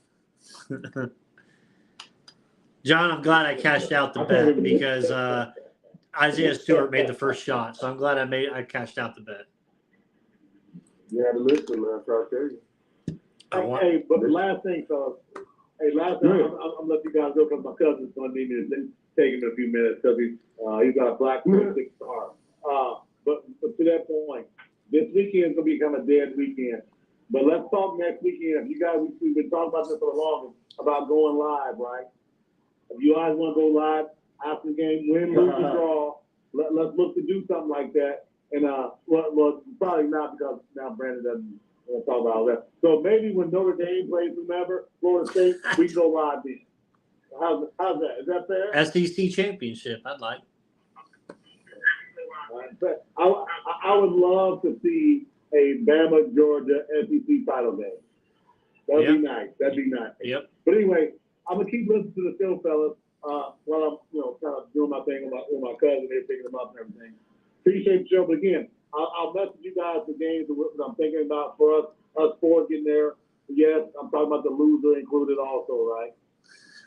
John, I'm glad I cashed out the bet because Isaiah Stewart made the first shot, so I'm glad I cashed out the bet. You had to listen, man. I try to tell you. Hey, but the last thing, fellas. Hey, last thing, I'm gonna let you guys go because my cousin's gonna need me to take him in a few minutes because he's got a black 6 star. But to that point, this weekend's gonna become a dead weekend. But let's talk next weekend. You guys, we've been talking about this for the longest about going live, right? If you guys want to go live after the game, win, lose, or draw, let's look to do something like that. And well, probably not because now Brandon doesn't want to talk about all that. So maybe when Notre Dame plays whomever, Florida State, we can go live then. How's that? Is that fair? SEC championship, I'd like. But I would love to see a Bama Georgia SEC title game. That'd be nice. Yep. But anyway, I'm gonna keep listening to the show, fellas, while I'm kind of doing my thing with my cousin here, picking them up and everything. Appreciate the show, but again, I'll message you guys the games that I'm thinking about for us four getting there. Yes, I'm talking about the loser included also, right?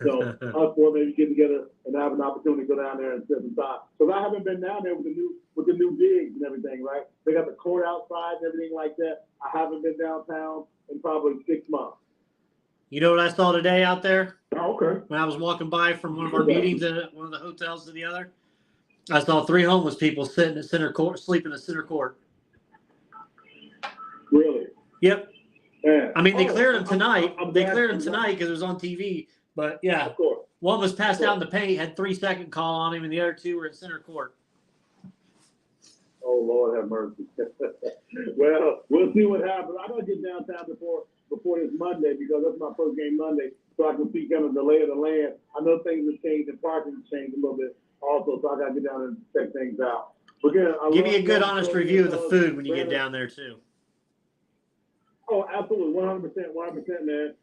So us four maybe get together and have an opportunity to go down there and spend some time. Because I haven't been down there with the new digs and everything, right? They got the court outside and everything like that. I haven't been downtown in probably 6 months. You know what I saw today out there? Oh, okay. When I was walking by from one of our meetings at one of the hotels to the other, I saw 3 homeless people sitting at center court, sleeping at center court. Really? Yep. Yeah. I mean, they cleared them tonight. I'm They cleared them tonight because it was on TV. But yeah, of course. One was passed out in the paint, had 3-second call on him, and the other 2 were at center court. Oh, Lord have mercy. Well, we'll see what happens. I gotta get downtown before this Monday because that's my first game Monday, so I can see kind of the lay of the land. I know things have changed and parking has changed a little bit also, so I gotta get down and check things out. But again, give me a good, honest review of the food when you get down there too. Oh, absolutely, 100%, man.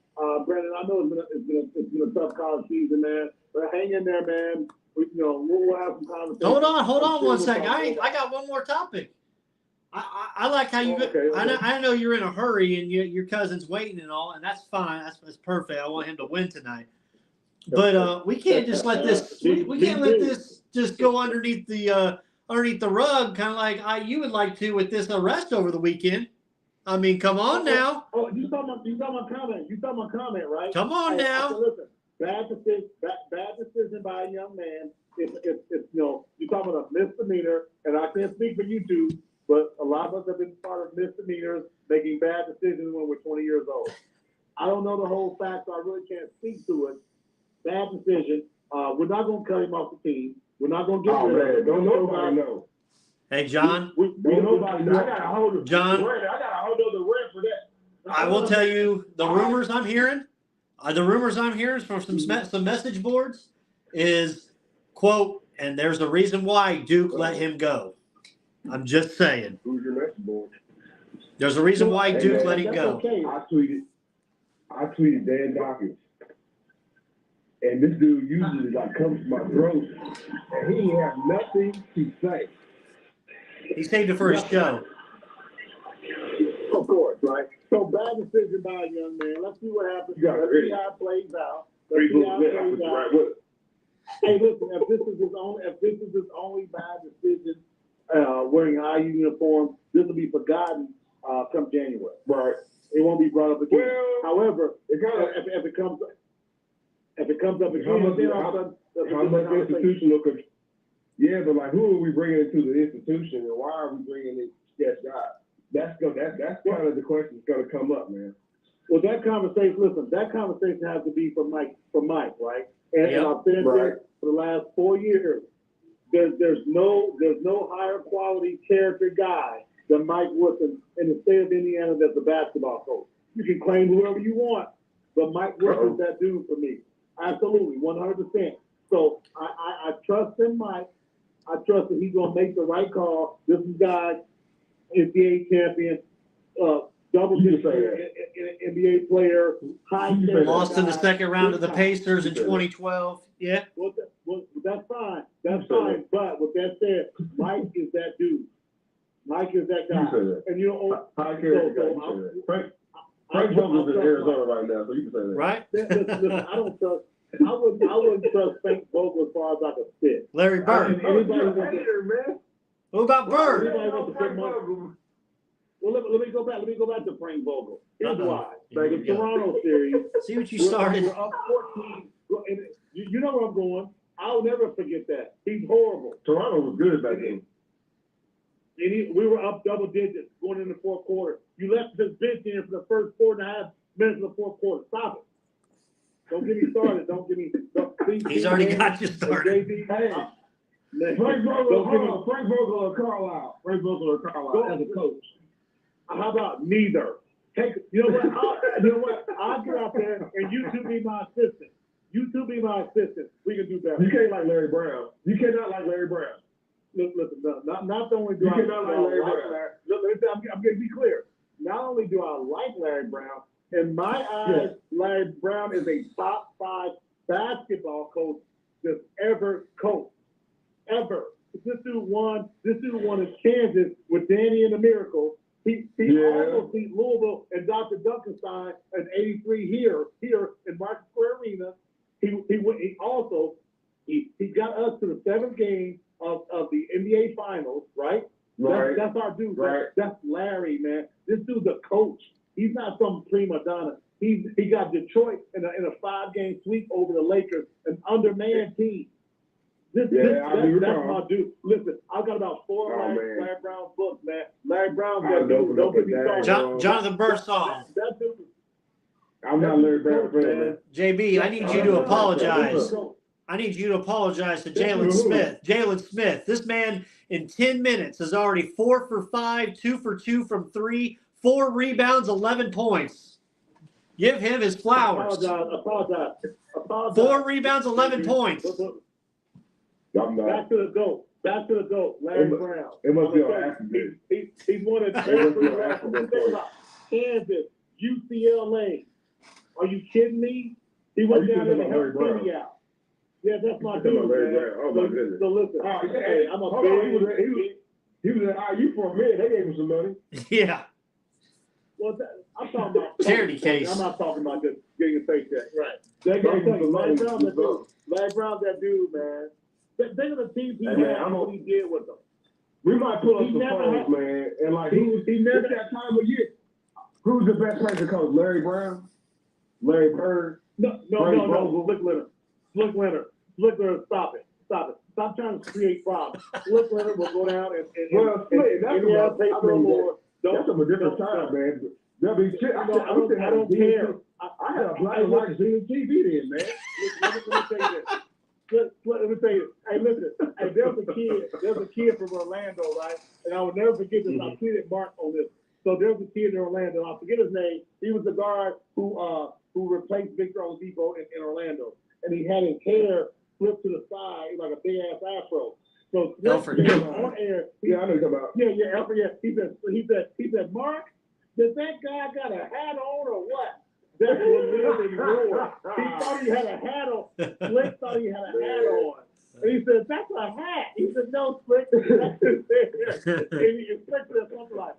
Brandon, I know it's been a tough college season, man. But hang in there, man. We'll have some conversation. Hold on one second. I got one more topic. I like how you. Okay. I know you're in a hurry and your cousin's waiting and all, and that's fine. That's perfect. I want him to win tonight. But we can't just let this. We can't let this just go underneath the rug, kind of like you would like to with this arrest over the weekend. I mean, come on now. Oh, you saw my comment. You saw my comment, right? Come on now. Listen, bad decision by a young man. It's you're talking about a misdemeanor, and I can't speak for you two, but a lot of us have been part of misdemeanors, making bad decisions when we're 20 years old. I don't know the whole facts, so I really can't speak to it. Bad decision. We're not going to cut him off the team. We're not going to get rid of him. Don't nobody know. Hey, John. Don't nobody know. I got to hold John. I got to hold up the rent for that. I will tell you the rumors I'm hearing. From some message boards is, quote, and there's a reason why Duke let him go. I'm just saying. Who's your message board? There's a reason why Duke let him go. Okay. I tweeted Dan Dawkins. And this dude usually comes to my throat, and he ain't have nothing to say. He saved it for his show. Of course, right? So bad decision by a young man. Let's see what happens. Let's see how it plays out. Hey, listen, if this is his only bad decision, wearing IU uniform, this will be forgotten come January. Right. It won't be brought up again. Well, however, if it comes up again, how much institutional control? Yeah, but who are we bringing into the institution, and why are we bringing in sketch guys? That's kind of the question that's going to come up, man. Well, that conversation has to be for Mike, right? And I've said Right. this for the last 4 years. There's no higher quality character guy than Mike Woodson in the state of Indiana that's a basketball coach. You can claim whoever you want, but Mike Woodson's that dude for me. Absolutely, 100%. So I trust in Mike. I trust that he's gonna make the right call. This is guy, NBA champion, double-digit NBA player, Lost in the second round of the Pacers in 2012. Yeah. Well, that's fine. That's fine. But with that said, Mike is that dude. Mike is that guy. And you know, Frank Vogel's in Arizona right now, so you can say that. Right? Listen, I wouldn't trust Frank Vogel as far as I could fit. Larry Bird. Man. What about Bird? Anybody wants to put money? Well, let me go back. Let me go back to Frank Vogel. Here's why. Here The we go. Toronto series. See what you started. We're up 14. And you know where I'm going. I'll never forget that. He's horrible. Toronto was good back then. We were up double digits going into the fourth quarter. You left this bench in for the first 4.5 minutes of the fourth quarter. Stop it. Don't get me started. He's already got you started. Hey, Frank Vogel or Carlisle. Frank Vogel or Carlisle as a coach. How about neither? You know what? I'll get out there and you two be my assistant. You two be my assistant. We can do better. You can't like Larry Brown. You cannot like Larry Brown. Listen, not only do You I cannot like Larry Brown. I'm going to be clear. Not only do I like Larry Brown, in my eyes, Larry Brown is a top 5 basketball coach that's ever coached. Ever. This dude won in Kansas with Danny and the Miracle. He almost beat Louisville and Dr. Duncanstein in '83 here in Market Square Arena. He also got us to the 7th game of the NBA Finals, right? Right. That's our dude. Right. That's Larry, man. This dude's a coach. He's not some prima donna. He got Detroit in a 5-game sweep over the Lakers, an undermanned team. That's my dude. Listen, I've got about 4 Larry Brown books, man. Larry Brown's that dude. Don't get me started. Jonathan Birdsong. That dude. I'm not Larry Brown fan, man. JB, I need you to apologize. I need you to apologize to Jalen Smith. Jalen Smith, this man in 10 minutes is already 4 for 5, 2 for 2 from 3, 4 rebounds, 11 points. Give him his flowers. Apologize. 4 rebounds, 11 points. Back to the GOAT, Larry Brown. It must be on accident. He's one of the Kansas, UCLA. Are you kidding me? He went down there to help Kenny out. Yeah, that's my dude, man. Oh, my goodness. So listen, hey, I'm a big. He was at IU for a minute. They gave him some money. Yeah. Well, I'm talking about charity case. I'm not talking about just getting a paycheck. Right. They gave him some money. Larry Brown's that dude, man. Think of the teams he had and what he did with them. We might pull up some polls, man. And like, he never that time of year. Who's the best person to coach? Larry Brown? Larry Bird? No. Slick Leonard, stop it. Stop trying to create problems. Slick Leonard will go down and that's from a different time, man. There'll be shit. I don't care. I had a black and white TV then, man. Let me tell you this. Let me tell you. Hey, listen. Hey, there's a kid from Orlando, right? And I will never forget this. I tweeted Mark on this. So there's a kid in Orlando. I forget his name. He was the guard who replaced Victor Oladipo in Orlando. And he had his hair flipped to the side like a big ass afro. So on air, I know you're talking about. Yeah, Alfred. Yeah, he said, Mark, does that guy got a hat on or what? That's what really roared. He thought he had a hat on. Slick thought he had a hat on. And he said, that's a hat. He said, no, Slick, that's his hair. And Slick said something like,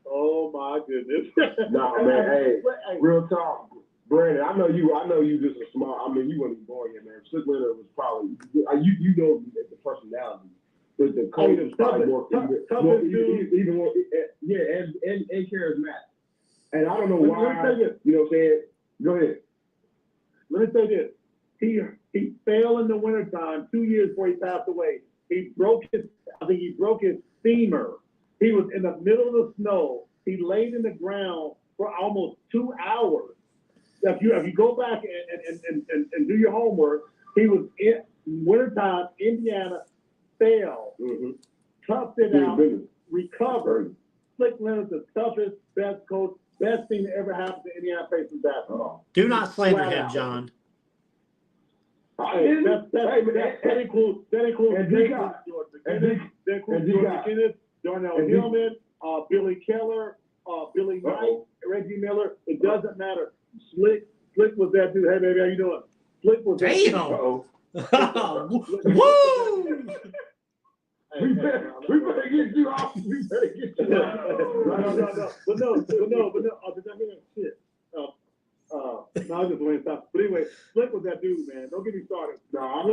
oh my goodness. Nah, man, hey, real talk. Brandon, I know you just a smart. I mean, you weren't born yet, man. Slick Leonard was probably you know the personality, but the coach is probably more even more and charismatic. And I don't know why. You know what I'm saying? Go ahead. Let me say this. He fell in the wintertime 2 years before he passed away. He broke his femur. He was in the middle of the snow. He laid in the ground for almost 2 hours. If you go back and do your homework, He was in wintertime. Indiana failed, toughed it out, recovered. Slick Leonard's the toughest, best coach, best thing that ever happened to Indiana Pacers basketball. Do not slander Flat him, out. John. That includes Georgia McKinnon, Darnell Hillman, Billy Keller, Billy Knight, Reggie Miller. It doesn't matter. Slick was that dude. Hey, baby, how you doing? Slick was that dude. Woo! We better get you off. We better get you off. But no. Did I hear that shit? No, I was just waiting stuff. But anyway, Slick was that dude, man. Don't get me started. No, All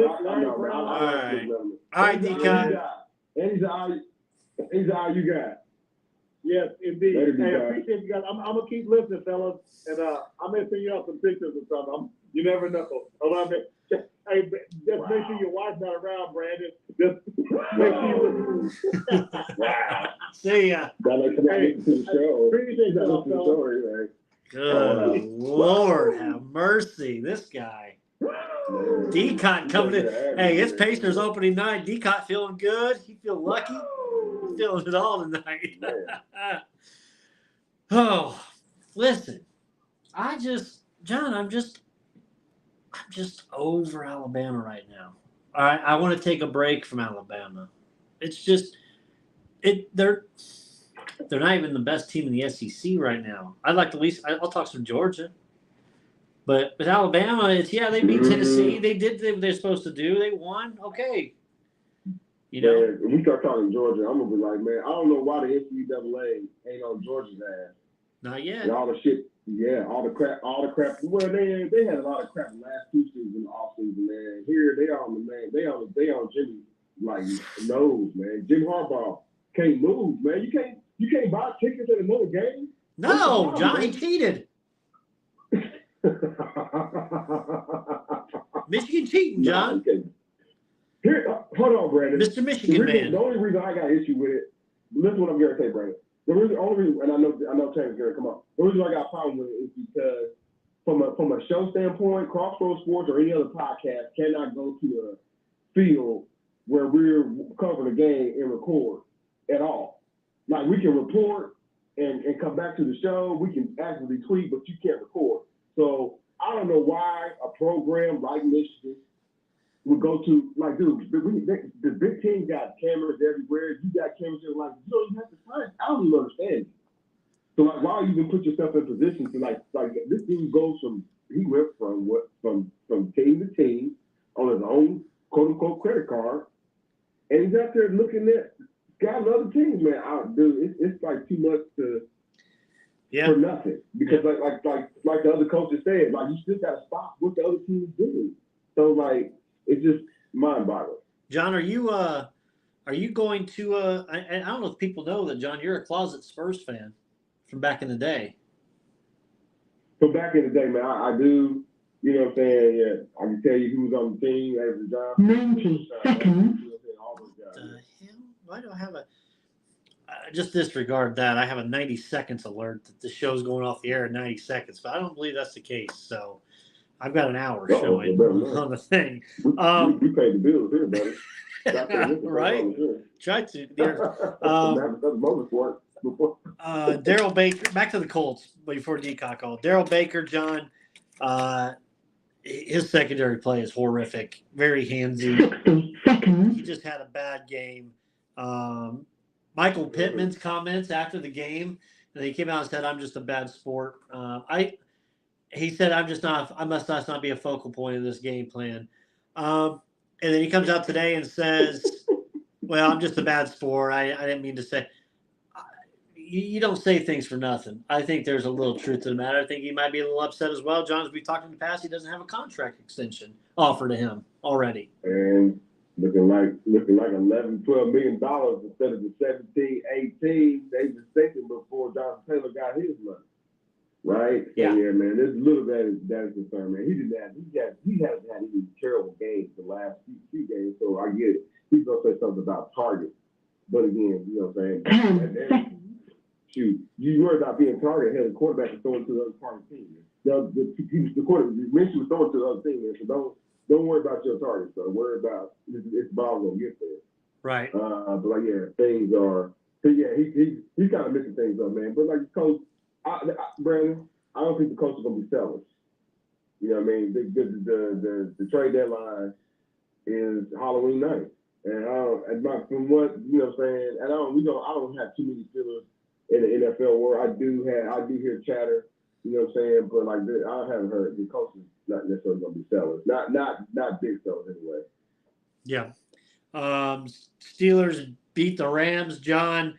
right, D-Con. And he's all you got. Yes, indeed. Later, Hey, I D-Con. appreciate you guys. I'm gonna keep listening, fellas, and I may send you out some pictures or something. You never know. Hey, just make sure your wife's not around, Brandon. Just make sure. Wow. See ya. Appreciate y'all, fellas. Good Lord, have mercy. This guy. D-Cot coming in. Hey, it's Pacers opening night. D-Cot feeling good. He feel lucky. He's feeling it all tonight. Oh, listen. John, I'm just over Alabama right now. All right, I want to take a break from Alabama. It's just they're not even the best team in the SEC right now. I'd like to at least I'll talk some Georgia. But with Alabama, they beat Tennessee. They did what they're supposed to do. They won. Okay. You know. Man, when we start talking Georgia, I'm gonna be like, man, I don't know why the NCAA ain't on Georgia's ass. Not yet. And all the shit, all the crap. Well, they had a lot of crap the last 2 seasons in the offseason, man. Here they on the man. They on Jimmy like nose, man. Jim Harbaugh can't move, man. You can't buy tickets at another game. No, John, he cheated. Michigan cheating, John. No, here, hold on, Brandon. Mr. Michigan man. The only reason I got issue with it, listen to what I'm going to say, Brandon. The only reason, and I know Taylor's going to come up. The reason I got a problem with it is because from a show standpoint, Crossroads Sports or any other podcast cannot go to a field where we're covering a game and record at all. Like, we can report and come back to the show. We can actively tweet, but you can't record. So I don't know why a program like Michigan would go to, like, dude, the Big Ten got cameras everywhere. You got cameras there. Like, you don't even have to sign. I don't even understand it. So, like, why you even put yourself in position to, like this dude goes he went from team to team on his own quote-unquote credit card, and he's out there looking at guys and other teams, man. Dude, it's like too much for nothing. Because like the other coaches said, like, you still got to stop what the other team is doing. So, like, it's just mind-boggling. John, are you going to I don't know if people know that, John, you're a closet Spurs fan from back in the day. From back in the day, man, I do, you know what I'm saying? Yeah, I can tell you who was on the team, Avery Johnson. 90 seconds. All those guys. The hell? Why do I have just disregard that. I have a 90 seconds alert that the show's going off the air in 90 seconds, but I don't believe that's the case. So I've got an hour showing on the thing. We paid the bills here, buddy. Right? Try to. Motorsport. Daryl Baker, back to the Colts before D-Cock called. Daryl Baker, John, his secondary play is horrific, very handsy. 60 seconds. He just had a bad game. Michael Pittman's comments after the game, and he came out and said, "I'm just a bad sport." He said, I must not be a focal point of this game plan. And then he comes out today and says, well, I'm just a bad sport. I didn't mean to say. You don't say things for nothing. I think there's a little truth to the matter. I think he might be a little upset as well. John, as we talked in the past, he doesn't have a contract extension offered to him already. And looking like $11, $12 million instead of the 17, 18 they was thinking before Jonathan Taylor got his money. Right? So, yeah, man, there's a little that is concerned, man. He hasn't had any terrible games the last few games, so I get it. He's gonna say something about target. But again, you know what I'm saying? Shoot, you worry about being target ahead of the quarterback and throwing to the other part of the team. The quarterback, Minshew was throwing to the other team, man. So don't worry about your targets, though. Worry about it's ball gonna get there. Right. But like, yeah, things are. So yeah, he's kind of mixing things up, man. But like the coach, Brandon, I don't think the coach is gonna be selfish. You know what I mean? The trade deadline is Halloween night, and from what you know, what I'm saying, and I don't have too many feelings in the NFL world. I do hear chatter. You know what I'm saying? But like, I haven't heard the coach is not necessarily gonna be sellers. Not big sellers anyway. Yeah. Steelers beat the Rams, John.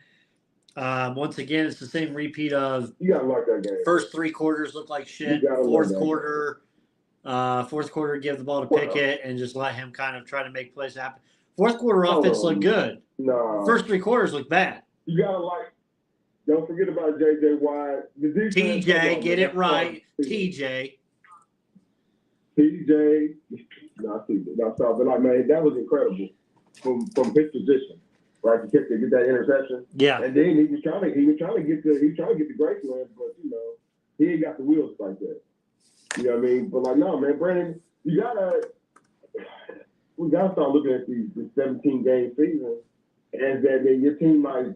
Once again, it's the same repeat of You gotta like that game. first 3 quarters look like shit. Fourth quarter, give the ball to Pickett and just let him kind of try to make plays happen. Fourth quarter offense looked good. No. First 3 quarters looked bad. You gotta like. Don't forget about J.J. Watt. TJ, get it right. TJ. No, stop. But like, man, that was incredible from his position, right? To get that interception. Yeah. And then he was trying to get the Graceland, but you know, he ain't got the wheels like that. You know what I mean? But like, no, man, Brandon, we gotta start looking at these 17 game season as that your team might,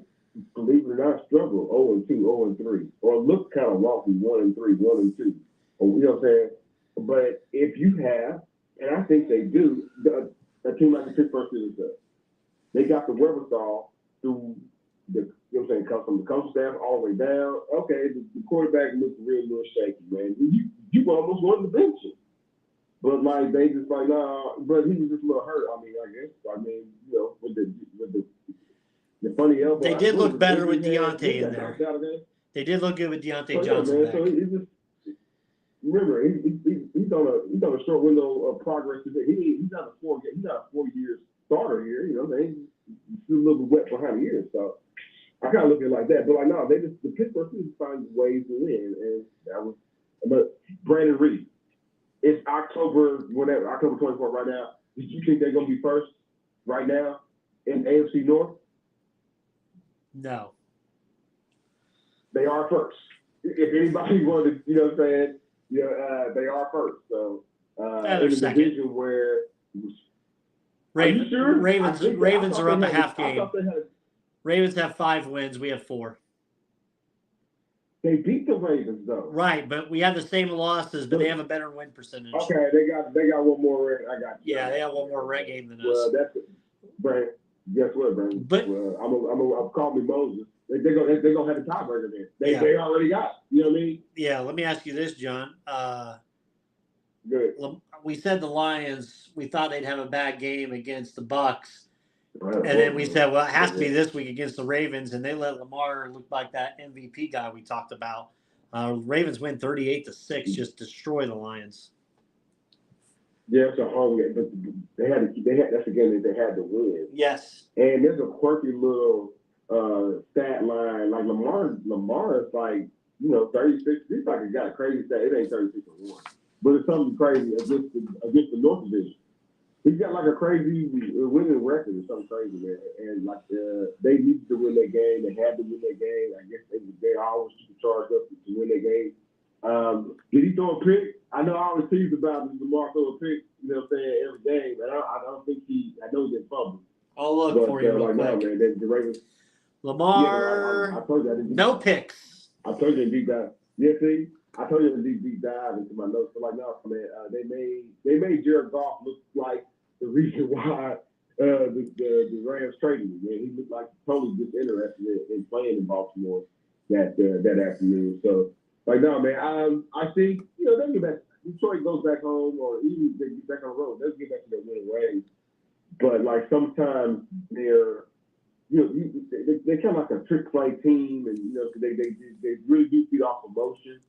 believe it or not, struggle 0-2, 0-3, or look kind of lofty 1-3, 1-2, or you know what I'm saying. But if you have, and I think they do, a team like the Pittsburgh Steelers does, they got the wherewithal through the, you know what I'm saying, come from the coaching staff all the way down. Okay, the quarterback looks real shaky, man. You almost wanted to bench him. But like they just like, nah, but he was just a little hurt. I mean, you know, with the funny elbow. They did look better with Deontay in there. They did look good with Deontay Johnson back. So he just, remember, he's on a short window of progress. He's not a 4-year starter here. You know, he's still a little bit wet behind the ears. So I kind of look at it like that. But like, no, the Pittsburgh Steelers find ways to win, and that was. But Brandon Reed, it's October 24th right now. Do you think they're gonna be first right now in AFC North? No. They are first. If anybody wanted, you know what I'm saying, they are first. So in a division where Ravens, sure? Ravens are up a half game. Ravens have 5 wins. We have 4. They beat the Ravens though. Right, but we have the same losses, but they have a better win percentage. Okay, they got one more. I got you. Yeah, they have one more red game than us. Well, that's it, Brandon. Guess what, Brandon? But I'm calling me Moses. They're gonna have a tiebreaker there. They already got it. You know what I mean? Yeah. Let me ask you this, John. Good. We said the Lions. We thought they'd have a bad game against the Bucks, and then we said, well, it has to be this week against the Ravens, and they let Lamar look like that MVP guy we talked about. Ravens win 38-6, just destroy the Lions. Yeah, it's a hard game, but they had that's a game that they had to win. Yes. And there's a quirky little stat line. Like Lamar is like, 36. He's like got a crazy stat. It ain't 36-1, but it's something crazy against the North Division. He's got like a crazy winning record or something crazy there. And like they needed to win that game. They had to win that game. I guess they always charged up to win that game. Did he throw a pick? I know I always tease about Lamar throw a pick, you know what I'm saying, every game, but I don't think I know he didn't fumble. I'll look for you real quick. No, man, the Ravens. Lamar, I told you I didn't no picks. I told you to deep dive. Yeah, see, I told you to deep dive into my notes. But like, no, man, they made Jared Goff look like the reason why the Rams traded him. Man, he looked like totally disinterested in playing in Baltimore that afternoon. So. Like, no, man, I think, they'll get back. Detroit goes back home, or even they get back on the road, they'll get back to their winning ways. But, like, sometimes they're, they're kind of like a trick play team, and, they really do feed off emotion.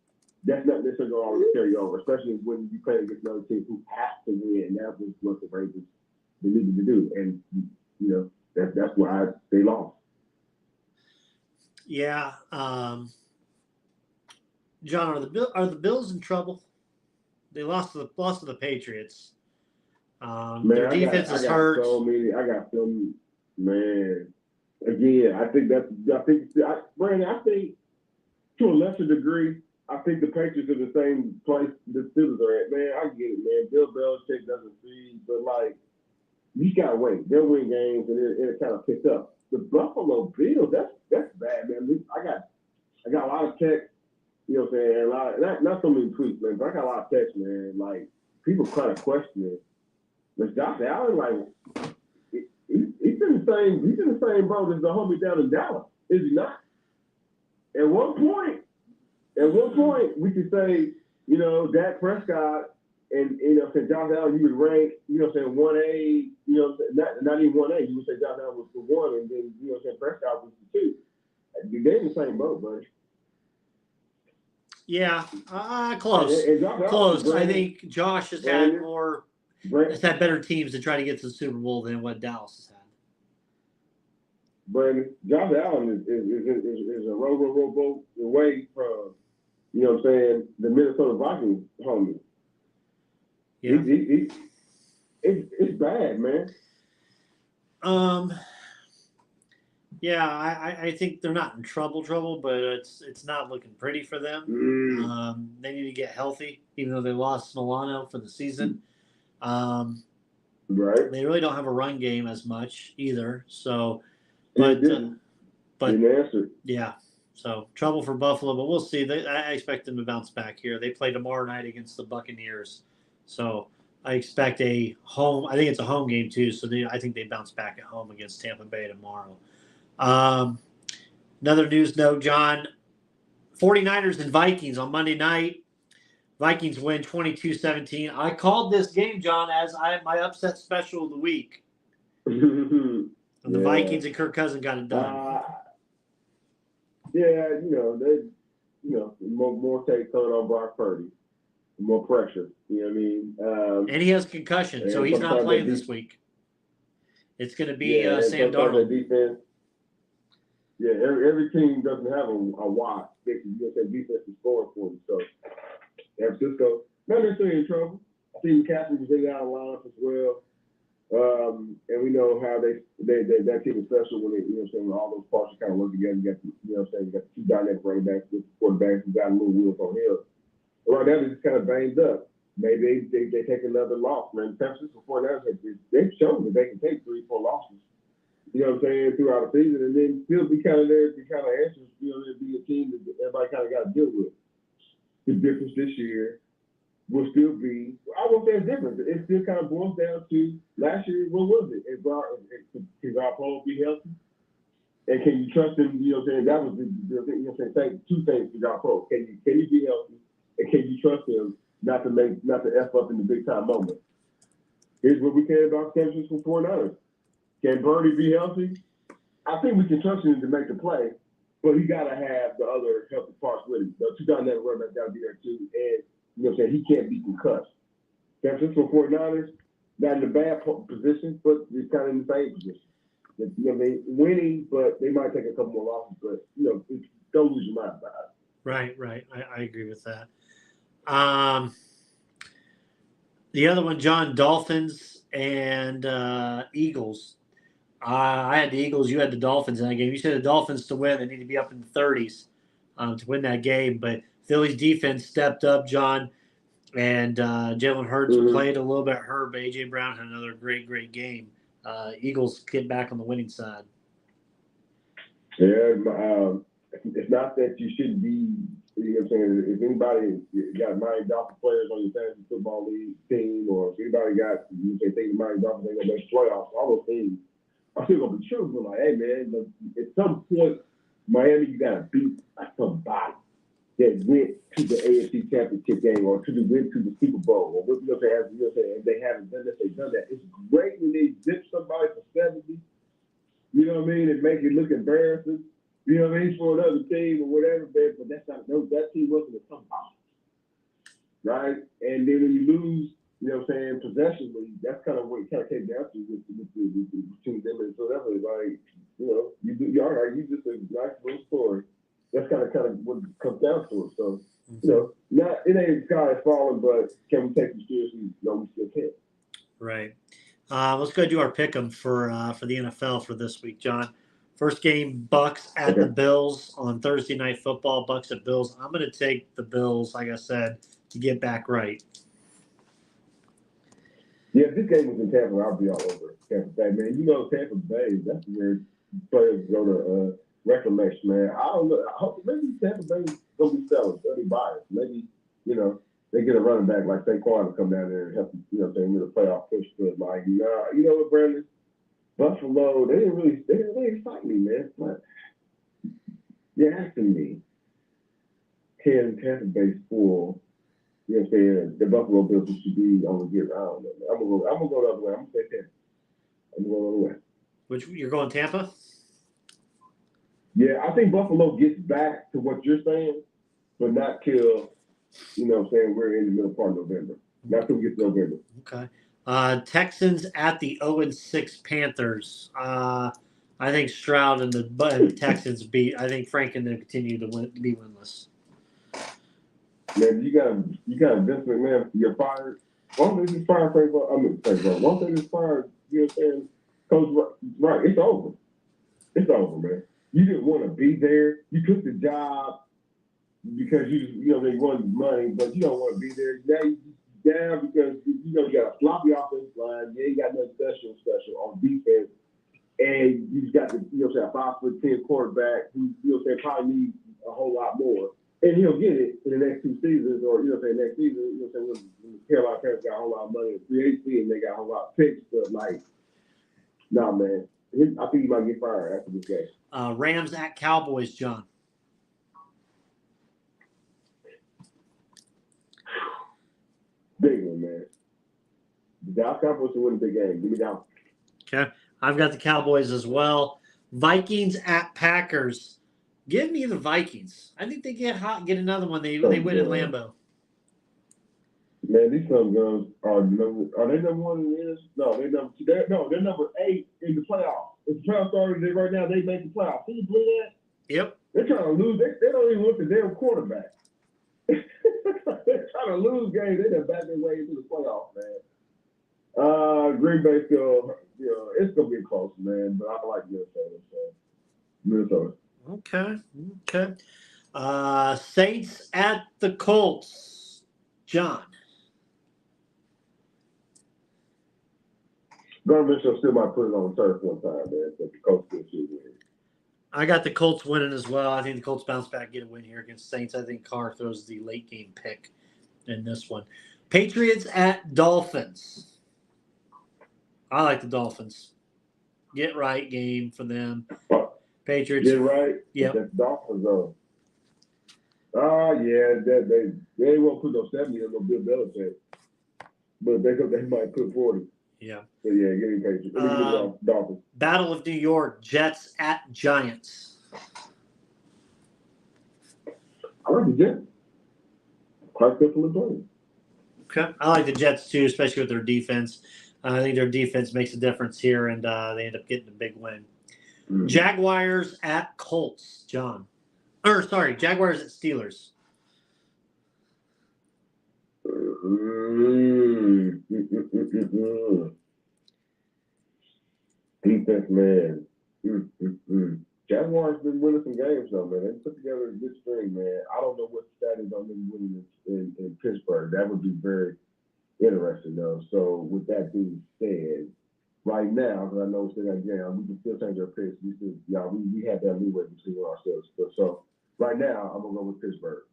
That's not necessarily going to always carry over, especially when you play against another team who has to win. That's what the Ravens needed to do. And, that's why they lost. Yeah. John, are the Bills in trouble? They lost to the Patriots. Their defense is hurt. I got so many, man. Again, Brandon, I think to a lesser degree, I think the Patriots are the same place the Steelers are at. Man, I get it, man. Bill Belichick doesn't see, but like, you gotta wait. They'll win games, and it kind of picks up. The Buffalo Bills, that's bad, man. I got a lot of texts, you know what I'm saying? Not so many tweets, man, but I got a lot of texts, man. Like, people kind of questioning. But Josh Allen, like, he's in the same boat as the homie down in Dallas, is he not? At one point, we could say, you know, Dak Prescott and, you know, Josh Allen, you would rank, you know, 1A, you know, not even 1A. You would say Josh Allen was the 1, and then, you know, Prescott was the 2. They're in the same boat, buddy. Yeah, close. Close. I think Josh has had better teams to try to get to the Super Bowl than what Dallas has had. Brandon, Josh Allen is a row away from, you know what I'm saying, the Minnesota Vikings homie. Yeah. It's bad, man. Yeah, I think they're not in trouble, but it's not looking pretty for them. They need to get healthy, even though they lost Milano for the season. Right. They really don't have a run game as much either. So, Didn't answer. Yeah. So trouble for Buffalo, but we'll see. I expect them to bounce back here. They play tomorrow night against the Buccaneers, so I expect a home. I think it's a home game too. So I think they bounce back at home against Tampa Bay tomorrow. Another news note, John. 49ers and Vikings on Monday night. Vikings win 22-17. I called this game, John, as my upset special of the week. And the Vikings and Kirk Cousins got it done. Yeah, more take coming on Brock Purdy, more pressure. You know what I mean? And he has concussion, so he's not playing this week. It's going to be Sam Darnold. Defense. Yeah, every team doesn't have a watch. Defense is scoring for them. So San Francisco, not necessarily in trouble. I think McCaffrey was out of lineup as well. And we know how that team is special when when all those parts kind of work together. You got you got the 2 dynamic running backs with quarterbacks who got a little wheels on him. But right now they're just kind of banged up. Maybe they take another loss, man. San Francisco 49ers, they've shown that they can take 3-4 losses. You know what I'm saying, throughout the season, and then still be kind of there to kind of answer. There'll be a team that everybody kind of got to deal with. The difference this year will still be, I won't say it's different. It still kind of boils down to last year. What was it? Can Garoppolo be healthy? And can you trust him? You know what I'm saying? That was the thing. You know what I'm saying? 2 things for Garoppolo. Can you be healthy? And can you trust him not to F up in the big time moment? Here's what we care about San Francisco 49ers. Can Birdie be healthy? I think we can trust him to make the play, but he got to have the other healthy parts with him. The 2 dynamic running backs got to be there too. And you know what I'm saying? He can't be concussed. San Francisco 49ers, not in a bad position, but he's kind of in the same position. You know, they winning, but they might take a couple more losses. But don't lose your mind about it. Right. I agree with that. The other one, John, Dolphins and Eagles. I had the Eagles. You had the Dolphins in that game. You said the Dolphins to win. They need to be up in the 30s to win that game. But Philly's defense stepped up, John, and Jalen Hurts played a little bit hurt, but A.J. Brown had another great game. Eagles get back on the winning side. Yeah, it's not that you shouldn't be, you know what I'm saying, if anybody got Miami Dolphins players on your fantasy football league team, or if anybody got, think the Miami Dolphins ain't going to make playoffs, all those things are still going to be true. But like, hey, man, at some point, Miami, you got to beat somebody that went to the AFC Championship game or went to the Super Bowl, or if they haven't done that, they've done that. It's great when they zip somebody for 70, you know what I mean, and make it look embarrassing, you know what I mean, for another team or whatever, but that's not, that team wasn't a somebody, right? And then when you lose, you know what I'm saying, possessionally, that's kind of what it kind of came down to between them and whatever. Like, you're all right, you just a nice little story. That's kind of what it comes down to it. So, it ain't sky is falling, but can we take it seriously? No, we still can. Right. Let's go do our pick 'em for the NFL for this week, John. First game, Bucks at the Bills on Thursday Night Football. Bucks at Bills. I'm going to take the Bills, like I said, to get back right. Yeah, if this game was in Tampa, I'd be all over Tampa Bay, man. You know, Tampa Bay, that's where players go to reclamation, man. I don't know. I hope maybe Tampa Bay's going to be selling 30 buyers. Maybe, you know, they get a running back like Saquon to come down there and help, you know, with a playoff push. But, like, you know what, Brandon? Buffalo, they didn't excite me, man. But you're asking me, can Tampa Bay spoil? You know what I'm saying? The Buffalo Bills should be on the get round. I'm gonna go the other way. I'm gonna say Tampa. I'm gonna go the other way. Which you're going Tampa? Yeah, I think Buffalo gets back to what you're saying, but not till, you know what I'm saying, we're in the middle part of November. Not till we get to November. Okay. Texans at the 0-6 Panthers. I think Stroud and the Texans beat. I think Frank and them continue to be winless. Man, you got Vince McMahon. You're fired. Why don't they just fire Frank? Why don't they just fire? You know what I'm saying? Coach, right? It's over. It's over, man. You didn't want to be there. You took the job because you know they wanted money, but you don't want to be there. Now you down because you know you got a floppy offensive line. You ain't got nothing special on defense, and you just got the you know what I'm saying 5'10" quarterback who you know what I'm saying probably needs a whole lot more. And he'll get it in the next 2 seasons, or you know, say next season. You know, say when the Carolina Panthers got a whole lot of money in free agency and they got a whole lot of picks. But like, nah, man, I think he might get fired after this game. Rams at Cowboys, John. Big one, man. The Dallas Cowboys will win the big game. Give me Dallas. Okay, I've got the Cowboys as well. Vikings at Packers. Give me the Vikings. I think they get hot, get another one. They win in Lambeau. Man, these some guns are they number one in the NFC? No, they're number 2. They're number 8 in the playoffs. If the playoffs started right now, they make the playoffs. Can you believe that? Yep. They're trying to lose. They don't even want the damn quarterback. They're trying to lose games. They're back their way into the playoffs, man. Green Bay still, you know, it's gonna be close, man. But I like Minnesota. So Minnesota. Okay. Saints at the Colts. John. Garner Mitchell still might put it on the turf one time, man. But the Colts still should win. I got the Colts winning as well. I think the Colts bounce back, get a win here against Saints. I think Carr throws the late game pick in this one. Patriots at Dolphins. I like the Dolphins. Get right game for them. Patriots. Get right. Yeah. The Dolphins though. Yeah, they won't put no 70 on no Bill Belichick, but they might put 40. Yeah. So yeah, give me Patriots. Dolphins. Battle of New York. Jets at Giants. I like the Jets. Quite simple and plain. Okay. I like the Jets too, especially with their defense. I think their defense makes a difference here, and they end up getting a big win. Mm-hmm. Jaguars at Colts, John. Jaguars at Steelers. Defense, man. Jaguars been winning some games, though, man. They put together a good string, man. I don't know what the stat is on them winning in Pittsburgh. That would be very interesting, though. So, with that being said, right now, because I know it's still got jam, we can still change our picks. We had that leeway between ourselves. So, right now, I'm going to go with Pittsburgh.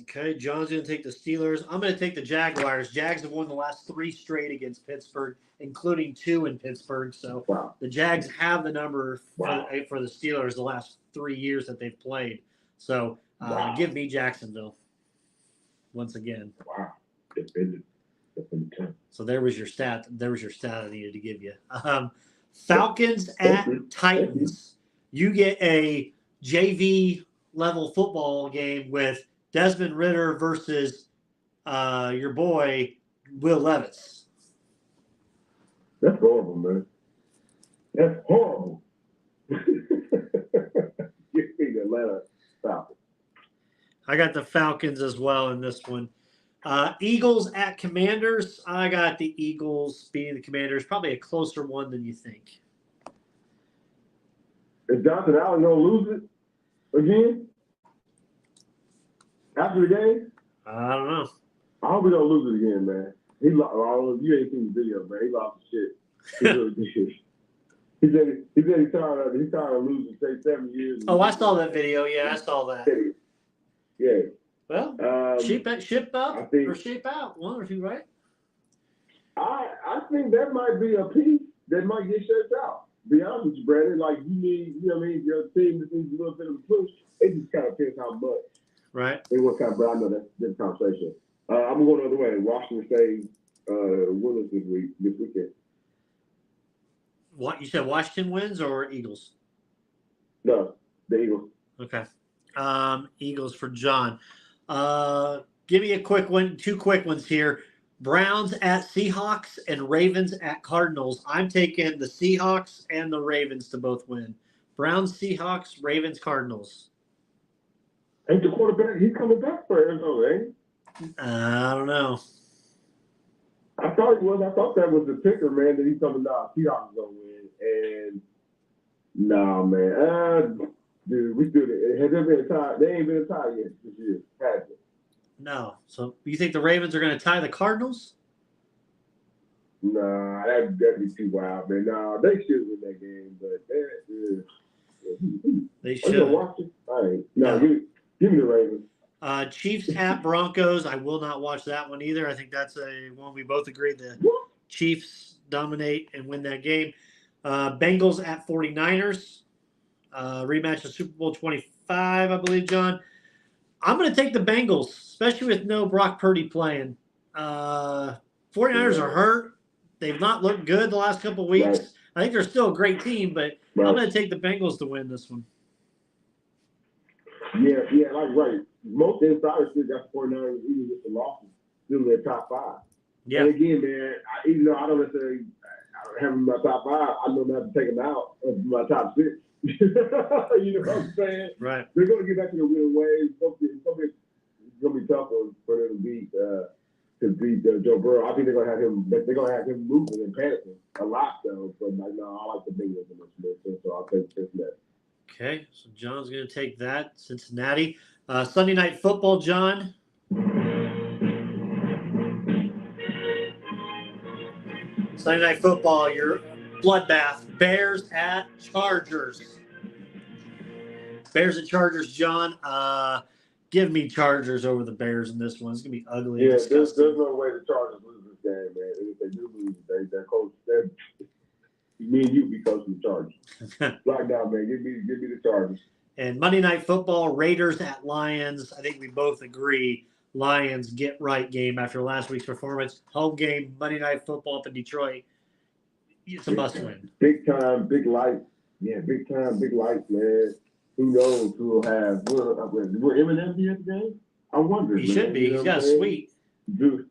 Okay, John's going to take the Steelers. I'm going to take the Jaguars. Jags have won the last 3 straight against Pittsburgh, including 2 in Pittsburgh. So The Jags have the number for the Steelers the last 3 years that they've played. So give me Jacksonville once again. Wow. So there was your stat. There was your stat I needed to give you. Falcons at Titans. You get a JV level football game with Desmond Ridder versus your boy Will Levis. That's horrible, man. That's horrible. Give me the Atlanta Falcons. I got the Falcons as well in this one. Eagles at Commanders. I got the Eagles beating the Commanders. Probably a closer one than you think. Is Jonathan Allen gonna lose it again after the game? I don't know. I hope he don't lose it again, man. He lost. You ain't seen the video, man. He lost the shit. He really did. He said he's tired of it. He's tired of losing. Say 7 years. Oh, I saw that video. Yeah, I saw that. Yeah. Well, ship up I think, or shape out. One or two, right? I think that might be a piece that might get shut out. Be honest with you, Brandon. Like you need, you know what I mean? Your team just needs a little bit of a push. It just kind of depends how much. Right. It was kind of, but I know that's a different conversation. I'm going the other way. Washington State winners this weekend. What you said? Washington wins or Eagles? No, the Eagles. Okay. Eagles for John. Give me a quick one. Two quick ones here. Browns at Seahawks and Ravens at Cardinals. I'm taking the Seahawks and the Ravens to both win. Browns, Seahawks, Ravens, Cardinals. Ain't the quarterback? He's coming back for Arizona, ain't he? I don't know. I thought he was. I thought that was the picker, man, that he's coming down. Seahawks going to win. And, nah, man. Dude, we still – has there been a tie? They ain't been a tie yet this year, has it? No. So you think the Ravens are going to tie the Cardinals? Nah, that'd be too wild, man. Nah, they should win that game, but They are you should. going to watch it? All right. No. Give me the Ravens. Chiefs at Broncos. I will not watch that one either. I think that's a one we both agree the Chiefs dominate and win that game. Bengals at 49ers. Rematch of Super Bowl 25, I believe, John. I'm going to take the Bengals, especially with no Brock Purdy playing. 49ers are hurt. They've not looked good the last couple of weeks. Right. I think they're still a great team, but I'm going to take the Bengals to win this one. Yeah, right. Most insiders think that's 49ers, even with the losses, still in their top 5. Yeah. And again, man, even though I don't necessarily have them in my top 5, I know not to take them out of my top 6. You know what I'm saying? Right. They're going to get back to the winning ways. It's going to be tough for them to beat Joe Burrow. I think they're going to have him. They're going to have him moving and panicking a lot, though. But no, I like the Bengals in this, so I'll take Cincinnati. Okay, so John's going to take that. Cincinnati. Sunday Night Football, John. Sunday Night Football, your bloodbath. Bears at Chargers. Bears at Chargers, John. Give me Chargers over the Bears in this one. It's going to be ugly. Yeah, there's no way the Chargers lose this game, man. And if they do lose, their coach, me and you be coaching the Chargers. Right now, man. Give me the Chargers. And Monday Night Football, Raiders at Lions. I think we both agree Lions get right game after last week's performance. Home game, Monday Night Football up in Detroit. It's a must win. Big time, big light. Yeah, big time, big light, man. Who knows who will have? Will Eminem be at the game? I wonder. He should be. He's got a suite. Dude.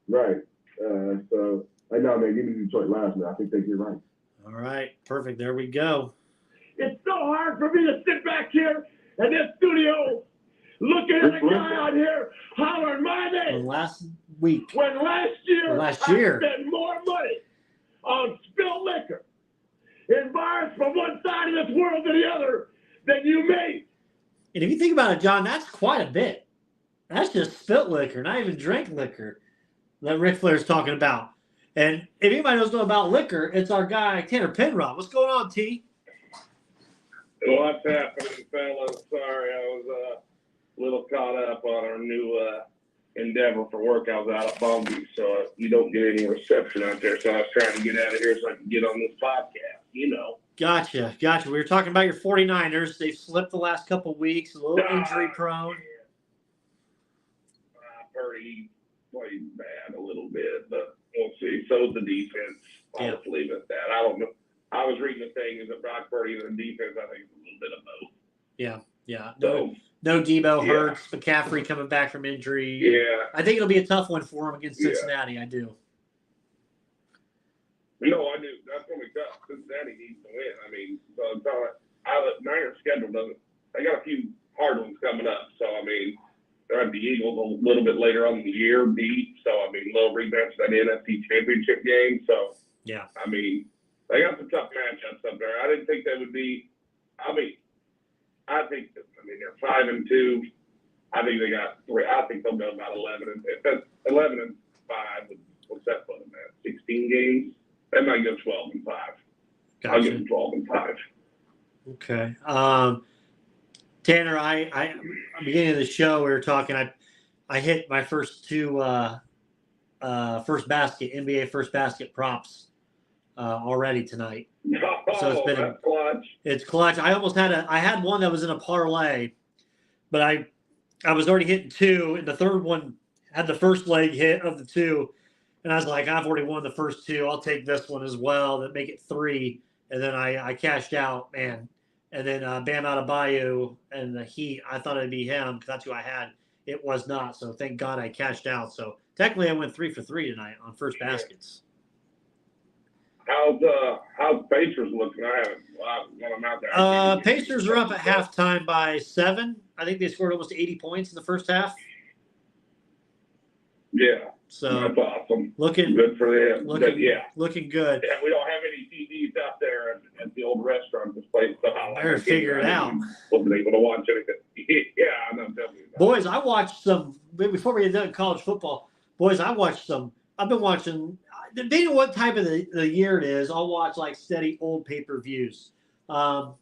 Right. So, I know, man. Give me Detroit Lions, man. I think they get right. All right. Perfect. There we go. It's so hard for me to sit back here in this studio looking at a guy out here hollering my name. Last week. When last year, I spent more money on spilled liquor in bars from one side of this world to the other than you made. And if you think about it, John, that's quite a bit. That's just spilt liquor, not even drink liquor that Ric Flair's talking about. And if anybody knows about liquor, it's our guy, Tanner Penrod. What's going on, T? What's happening, fellas? Sorry, I was a little caught up on our new endeavor for work. I was out at Palm Beach, so you don't get any reception out there. So I was trying to get out of here so I can get on this podcast, you know. Gotcha. We were talking about your 49ers. They've slipped the last couple of weeks, a little injury prone. I've heard he played bad a little bit, but we'll see. So's the defense. I'll just leave it at that. I don't know. I was reading the thing, is it Brock Purdy and the defense? I think it's a little bit of both. Yeah. So, no Debo hurts. McCaffrey coming back from injury. yeah. I think it'll be a tough one for him against Cincinnati. I do. No, I do. That's going to be tough. Cincinnati needs to win. I mean, Niners schedule doesn't. They got a few hard ones coming up. So, I mean, they're at the Eagles a little bit later on in the year, deep. So, I mean, little rematch that NFC Championship game. So, yeah. I mean, They got some tough matchups up there. I didn't think they would be. I think they're 5-2. I think they got 3. I think they'll go about 11. If that's 11-5, what's that put them at? 16 games. They might go 12-5. Gotcha. I'll give them 12-5. Okay. Tanner, I beginning of the show we were talking. I hit my first 2 first basket NBA first basket props already tonight. So it's been that's clutch. It's clutch. I almost had one that was in a parlay, but I was already hitting 2, and the third one had the first leg hit of the 2, and I was like, I've already won the first 2. I'll take this one as well. That make it 3, and then I cashed out, man. And then Bam Adebayo and the Heat. I thought it'd be him because that's who I had. It was not. So thank God I cashed out. So technically I went 3 for 3 tonight on first baskets. How's Pacers looking? I haven't when I'm out there. Pacers are up at halftime by 7. I think they scored almost 80 points in the first half. Yeah. So that's awesome. Looking good for them. Looking good. Yeah, we don't have any TVs out there at the old restaurant. This place, so better figure it out. Wasn't able to watch anything. Yeah, I know. Boys, I watched some before we had done college football. Boys, I watched some. I've been watching. Depending on what type of the year it is, I'll watch like steady old pay-per-views on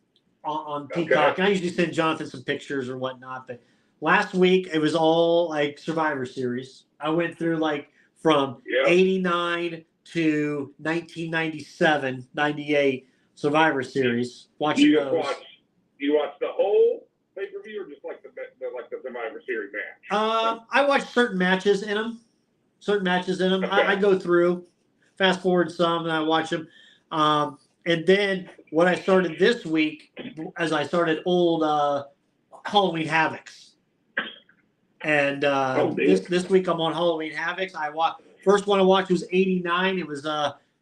Peacock. Okay. And I usually send Jonathan some pictures or whatnot. But last week it was all like Survivor Series. I went through like from 89 to 1997, 98 Survivor Series. Watching those. You watch the whole pay-per-view or just like the Survivor Series match? I watch certain matches in them. Okay. I go through, fast forward some, and I watch them. And then what I started this week, as I started old Halloween Havocs. And this week I'm on Halloween Havocs. First one I watched was 89. It was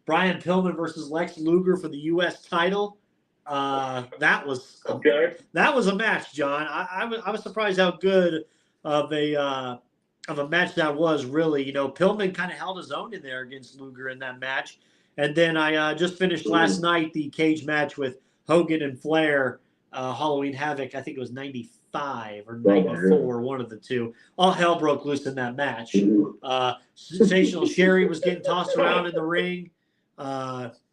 Brian Pillman versus Lex Luger for the U.S. title. That was a match, John. I was surprised how good of a match that was. Really, Pillman kind of held his own in there against Luger in that match. And then I just finished last night the cage match with Hogan and Flair, Halloween Havoc. I think it was 95 or 94, one of the two. All hell broke loose in that match. Sensational Sherry was getting tossed around in the ring.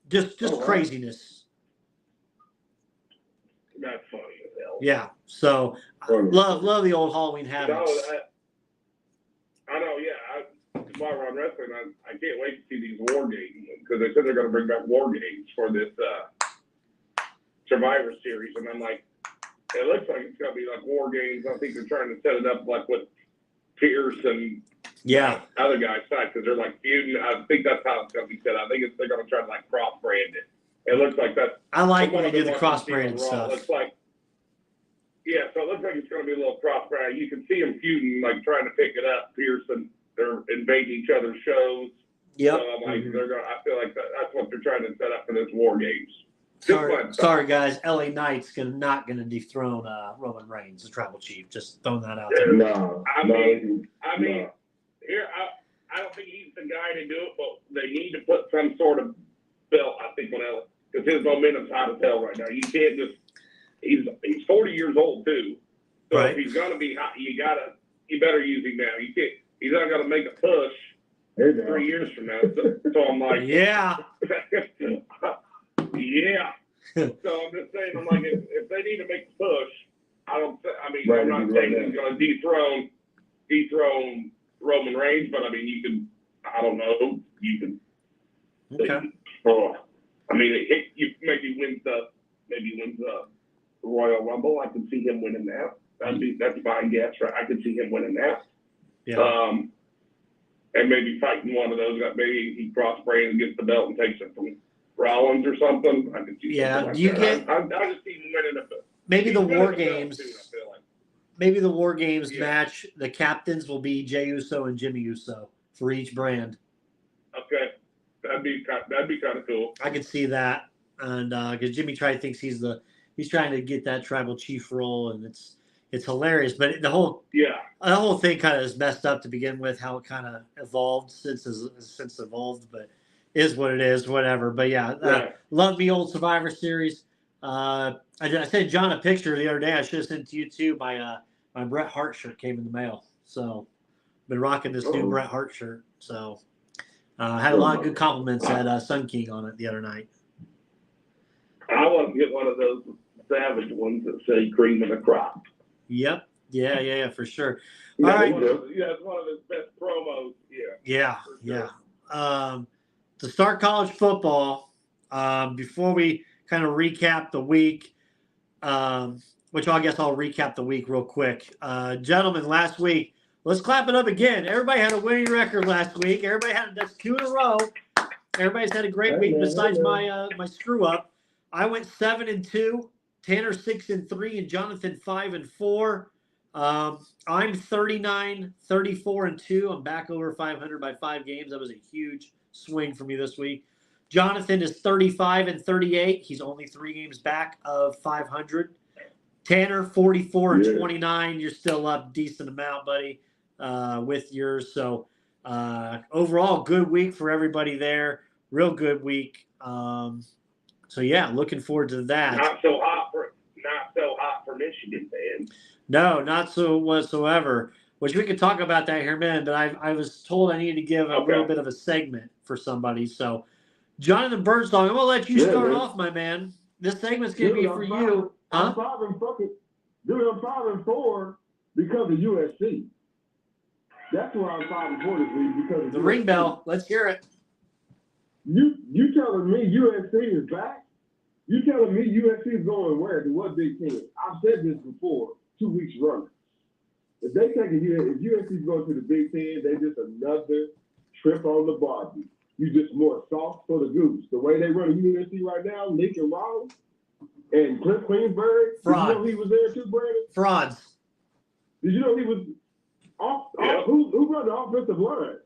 Just craziness. That's funny as hell. Yeah. So love the old Halloween Havoc. I know, yeah. While we're on wrestling, I can't wait to see these war games because they said they're going to bring back war games for this Survivor Series, and I'm like, it looks like it's going to be like war games. I think they're trying to set it up like with Pierce and other guys' side because they're like feuding. I think that's how it's going to be set up. I think they're going to try to like cross brand it. It looks like that. I like when they do the cross brand stuff. Looks like, so it looks like it's going to be a little cross brand. You can see them feuding, like trying to pick it up. Pierce and they're invading each other's shows. Yep. So I'm like, I feel like that's what they're trying to set up for this war games. Sorry, guys. LA Knight's not going to dethrone Roman Reigns, the tribal chief. Just throwing that out there. No. I mean, here I don't think he's the guy to do it, but they need to put some sort of belt. I think because his momentum's high as hell right now. You can't just. He's 40 years old too, so if he's gonna be hot, you better use him now. You can't. He's not gonna make a push 3 years from now. So I'm like, yeah. Yeah. So I'm just saying, I'm like, if they need to make a push, I'm not saying he's going to dethrone Roman Reigns, but I mean, you can, I don't know, you can. Okay. I mean, you maybe wins the Royal Rumble. I could see him winning that. That's my guess, right? I could see him winning that. Yeah. And maybe fighting one of those. Maybe he cross-brands and gets the belt and takes it from Rollins or something. I could see something like do you that. get? I just see him winning maybe the War Games. Too, I feel like. Maybe the War Games match. The captains will be Jey Uso and Jimmy Uso for each brand. Okay, that'd be kind of cool. I could see that, and because Jimmy thinks he's trying to get that tribal chief role, and it's hilarious. But the whole thing kind of is messed up to begin with. How it kind of evolved since evolved, but is what it is, whatever. But yeah, Right. love me old Survivor Series. I sent John a picture the other day. I should have sent to you too. My Bret Hart shirt came in the mail, so been rocking this new Bret Hart shirt. So had a lot of good compliments at Sun King on it the other night. I want to get one of those Savage ones that say cream of the crop. Yep. Yeah, for sure. Yeah, All right. It's one of his best promos. Yeah. Sure. To start college football, before we kind of recap the week, which I guess I'll recap the week real quick. Gentlemen, last week, let's clap it up again. Everybody had a winning record last week. Everybody that's 2 in a row. Everybody's had a great week besides my screw up. I went 7-2, Tanner 6-3, and Jonathan 5-4. I'm 39, 34-2. I'm back over 500 by 5 games. That was a huge swing for me this week. Jonathan is 35-38. He's only 3 games back of 500. Tanner 44-29. You're still up decent amount, buddy, with yours. So overall, good week for everybody there. Real good week. So yeah, looking forward to that. Not so hot for Michigan fans. No, not so whatsoever. Which we could talk about that here in a minute, but I was told I needed to give a little bit of a segment for somebody. So, Jonathan Birdsong, I'm gonna let you start off, my man. This segment's gonna be for you. I'm 5-4 because of USC. That's why I'm 5-4 this week because of The USC. ring bell. Let's hear it. You telling me USC is back? You telling me USC is going where? To what Big Ten? I've said this before, 2 weeks running. If they take if USC is going to the Big Ten, they just another trip on the barbie. You just more sauce for the goose. The way they run USC right now, Lincoln Raleigh and Cliff Queensbury. Fraud. Did you know he was there too, Brandon? Frauds. Did you know he was off? Who run the offensive line?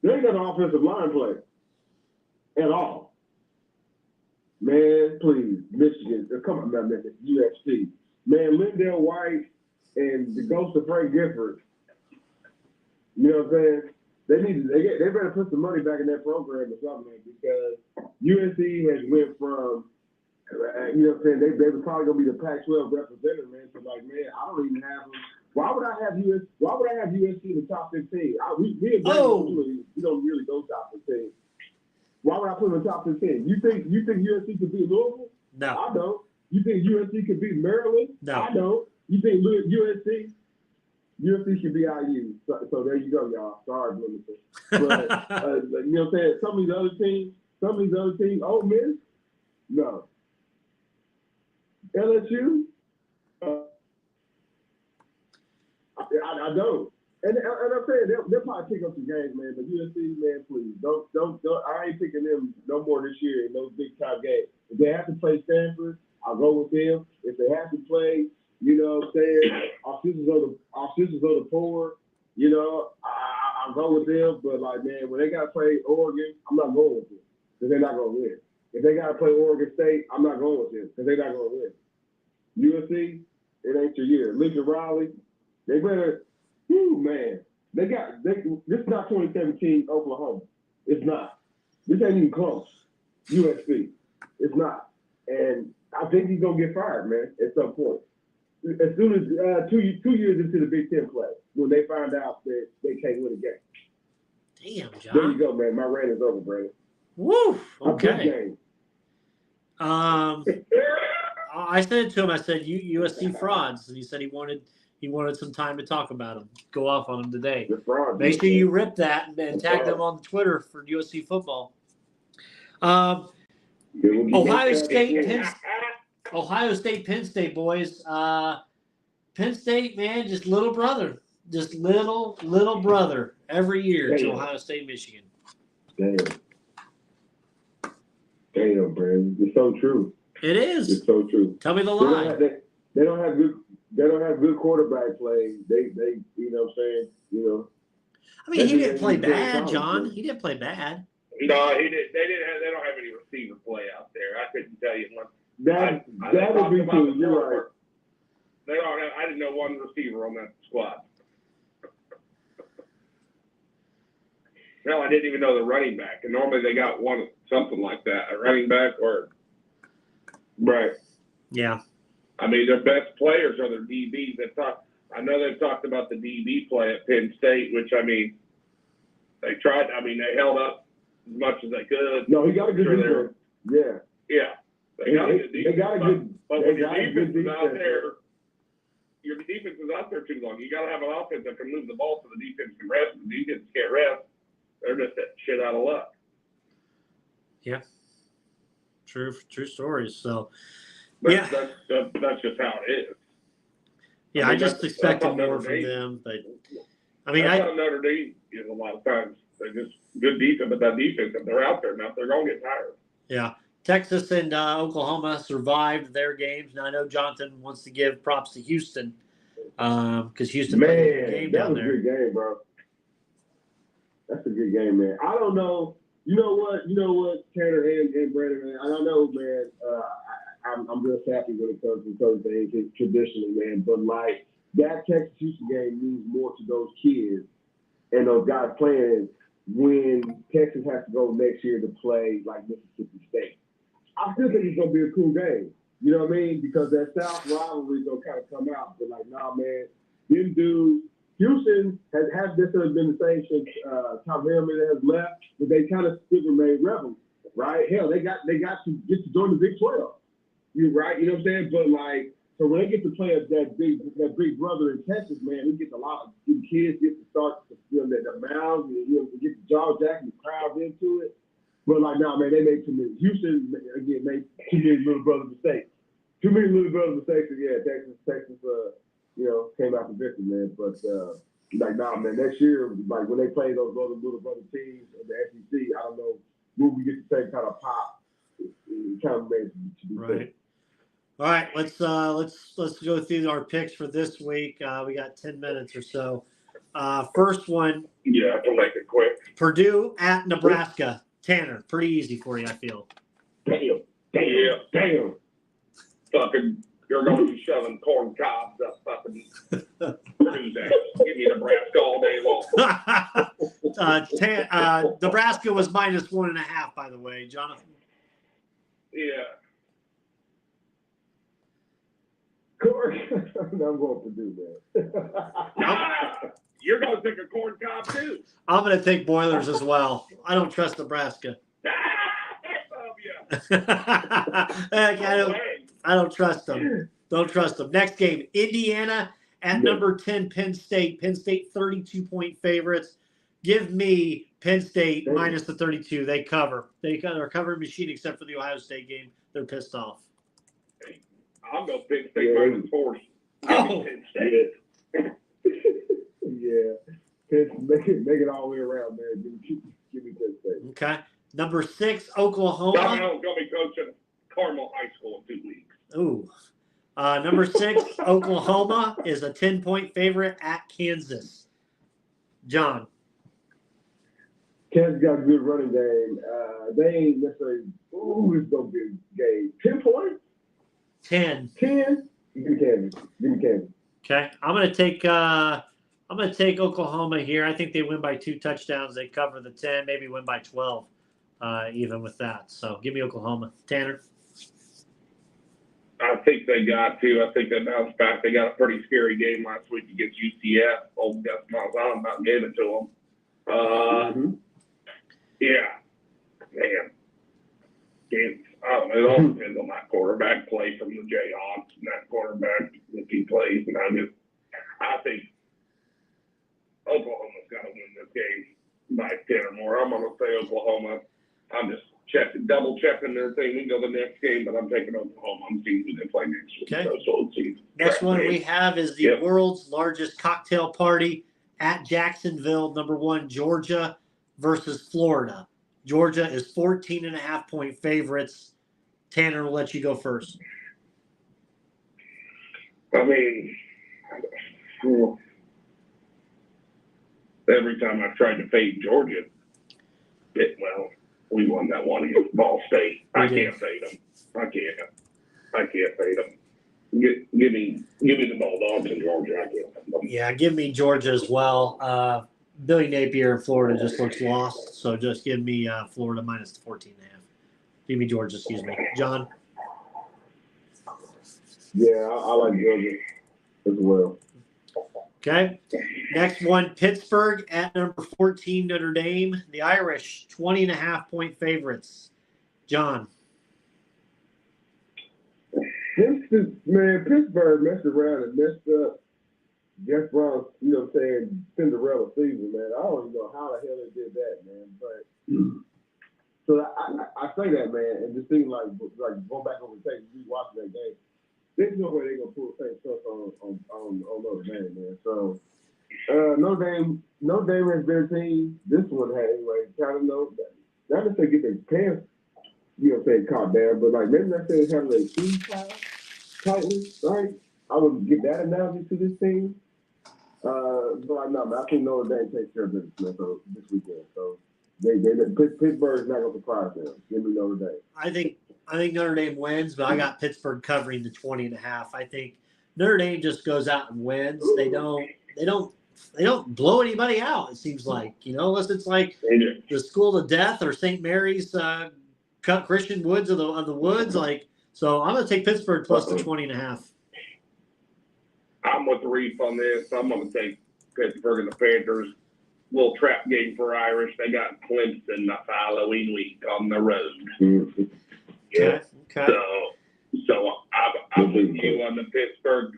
They ain't got an offensive line play at all. Man, please, Michigan, come on, not Michigan, USC. Man, Lindell White and the ghost of Frank Gifford. You know what I'm saying? They better put some money back in that program or something, because USC has went from, you know what I'm saying, they were probably gonna be the Pac-12 representative, man. So like, man, I don't even have them. Why would I have USC in the top 15? We don't really go top 15. Why would I put them in the top 15? You think USC could beat Louisville? No. I don't. You think USC could beat Maryland? No. I don't. You think USC should be IU? So there you go, y'all. Sorry, Bloomington. But you know what I'm saying? Some of these other teams, Ole Miss, no. LSU, I don't. And I'm saying they'll probably pick up some games, man. But USC, man, please don't. I ain't picking them no more this year in those big time games. If they have to play Stanford, I'll go with them. If they have to play, you know what I'm saying, our sisters are the poor, you know, I'll go with them. But like, man, when they got to play Oregon, I'm not going with them because they're not going to win. If they got to play Oregon State, I'm not going with them because they're not going to win. USC, it ain't your year. Lincoln Riley, they better. Man, this is not 2017 Oklahoma. It's not. This ain't even close. USC. It's not. And I think he's going to get fired, man, at some point. As soon as 2 years into the Big Ten play, when they find out that they can't win a game. Damn, John. There you go, man. My rant is over, Brandon. Woo. Okay. I said to him, I said, USC frauds. And he said he wanted some time to talk about them. Go off on them today. Make sure you rip that and tag them on Twitter for USC football. Ohio State, Penn State, boys. Penn State, man, just little brother. Just little brother every year to Ohio State, Michigan. Damn, Brandon. It's so true. It is. It's so true. Tell me the lie. They don't have good quarterback play. They you know what I'm saying, you know. I mean, he didn't play bad, John. He didn't play bad. No, he didn't. They don't have any receiver play out there. I couldn't tell you one. That would be true. You're right. They don't have. I didn't know one receiver on that squad. Hell, I didn't even know the running back. And normally they got something like that, a running back or right. Yeah. I mean, their best players are their DBs. I know they've talked about the DB play at Penn State, which I mean, they tried. I mean, they held up as much as they could. No, he got a good defense. Yeah. Yeah. They got a good defense. They got a good. But when your defense is out there, your defense is out there too long. You got to have an offense that can move the ball so the defense can rest. The defense can't rest. They're just that shit out of luck. Yeah. True stories. So, That's just how it is. Yeah, I I mean, just expected more Notre from Dame. them, but I mean, That's how Notre Dame is a lot of times. They're just good defense, but that defense, if they're out there enough, they're going to get tired. yeah. Texas and Oklahoma survived their games. Now I know Jonathan wants to give props to Houston because Houston played a good game down there. That was a good game, bro. That's a good game, man. I don't know. You know what, Tanner and Brandon, man. I don't know, man. I'm real happy when it comes to certain things traditionally, man. But like that Texas Houston game means more to those kids and those guys playing when Texas has to go next year to play like Mississippi State. I still think it's gonna be a cool game. You know what I mean? Because that South rivalry is gonna kind of come out. But like, nah, man, them dudes. Houston has this been the same since Tom Herman has left, but they kind of still remain rebels, right? Hell, they got to get to join the Big 12. You right? You know what I'm saying? But like, so when they get to play that big brother in Texas, man, he gets a lot of the kids get to start to feel that the mouths and to get the jaw jacking the crowd into it. But like, nah, man, they made too many. Houston again made too many little brother mistakes. Too many little brother mistakes. And yeah, Texas. Came out the victory, man. But like, nah, man, next year, like when they play those little brother teams in the SEC, I don't know, will we get the same kind of pop? It kind of made to be Right. All right, let's go through our picks for this week. We got 10 minutes or so. First one. Yeah, I can make it quick. Purdue at Nebraska. Tanner, pretty easy for you, I feel. Damn. Fucking. You're going to be shoving corn cobs up fucking Tuesday. Give me Nebraska all day long. Nebraska was -1.5, by the way, Jonathan. Yeah. Corey, I'm going to do that. You're going to take a corn cob too. I'm going to take Boilers as well. I don't trust Nebraska. I don't trust them. Don't trust them. Next game, Indiana at number 10, Penn State. Penn State 32-point favorites. Give me Penn State minus the 32. They cover. They kind of are covering machine except for the Ohio State game. They're pissed off. I'll go Penn State minus 40. Oh. Penn State. Yeah. Make it all the way around, man. Give me Penn State. Okay. Number 6, Oklahoma. I'm going to be coaching Carmel High School in 2 weeks. Ooh. Number 6, Oklahoma is a 10-point favorite at Kansas. John. Kansas got a good running game. They ain't necessarily, it's going to be a game. 10 points? 10. 10? Give me Kansas. Okay. I'm going to take Oklahoma here. I think they win by 2 touchdowns. They cover the 10, maybe win by 12, even with that. So give me Oklahoma. Tanner? I think they got to. I think they bounced back. They got a pretty scary game last week against UCF. Old Gus Malzahn about gave it to them. Yeah. Man. I don't know. It all depends on that quarterback play from the Jayhawks and that quarterback if he plays. And I think Oklahoma's got to win this game by 10 or more. I'm going to say Oklahoma. I'm just double checking their thing. We can go the next game, but I'm taking Oklahoma. I'm seeing who they play next week. Okay. Next one we have is the world's largest cocktail party at Jacksonville. Number 1, Georgia versus Florida. Georgia is 14.5-point favorites. Tanner, will let you go first. I mean, every time I've tried to fade Georgia, we won that one against Ball State. I can't fade them. I can't fade them. Give me the Bulldogs in Georgia. I can't fade them. Yeah, give me Georgia as well. Billy Napier in Florida just looks lost, so just give me Florida minus 14.5. Give me Georgia, excuse me. John? Yeah, I like Georgia as well. Okay. Next one, Pittsburgh at number 14, Notre Dame. The Irish, 20.5-point favorites. John? Pittsburgh messed around and messed up Jeff Brown's, Cinderella season, man. I don't even know how the hell they did that, man. But so I say that, man, and just think like going back over the tape, watching that game. There's no way they're gonna pull the same stuff on Notre Dame, man. So Notre Dame has been a team. This one had anyway. Kind of know that. Not to say get their pants, caught down, but like maybe not say having their shoes tied tightly, right? I would give that analogy to this team. But no, I think Notre Dame takes care of business, man. So this weekend, so Pittsburgh's not gonna surprise them. Give me Notre Dame. I think Notre Dame wins, but I got Pittsburgh covering the 20.5. I think Notre Dame just goes out and wins. They don't blow anybody out. It seems like, unless it's like the School of Death or St. Mary's Christian Woods of the Woods. Like, so I'm gonna take Pittsburgh plus the 20.5. I'm with the Reef on this. I'm going to take Pittsburgh and the Panthers. Little trap game for Irish. They got Clemson the following week on the road. Mm-hmm. Yeah. Okay. So I'm with you on the Pittsburgh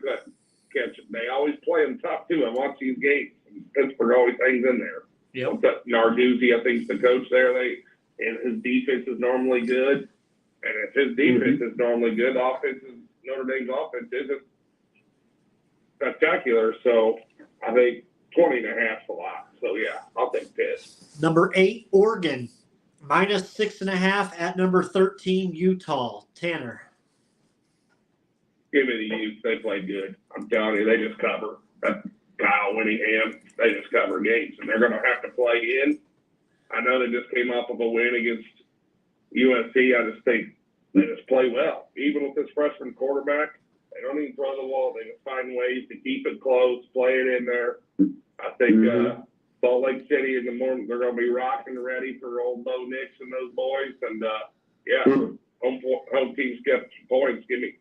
catch. They always play them tough too. I watch these games. Pittsburgh always hangs in there. Yep. Narduzzi, I think, is the coach there. And his defense is normally good. And if his defense is normally good, Notre Dame's offense isn't spectacular. So I think 20.5 a lot. So yeah, I'll take Pitt. Number 8, Oregon, minus 6.5 at number 13, Utah. Tanner. Give me the Utes. They play good. I'm telling you, they just cover. That Kyle Winningham, they just cover games, and they're going to have to play in. I know they just came off of a win against USC. I just think they just play well. Even with this freshman quarterback, they don't even throw the ball. They just find ways to keep it close, play it in there. I think Salt Lake City in the morning, they're going to be rocking ready for old Bo Nix and those boys. And, home team's got some points. Give me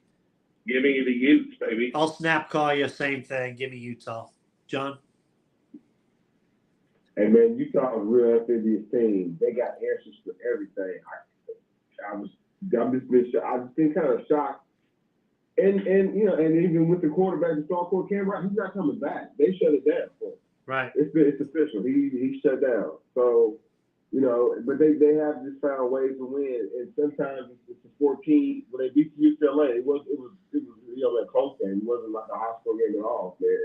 the Utes, baby. I'll snap call you, same thing. Give me Utah. John? Hey, man, Utah is a real amphibious team. They got answers for everything. I'm just been kind of shocked. And even with the quarterback, the star quarterback, Cam Wright, he's not coming back. They shut it down for him. Right. It's official. He shut down. So, but they have just found ways to win. And sometimes it's a 14. When they beat UCLA, it was a close game. It wasn't like a high score game at all, man.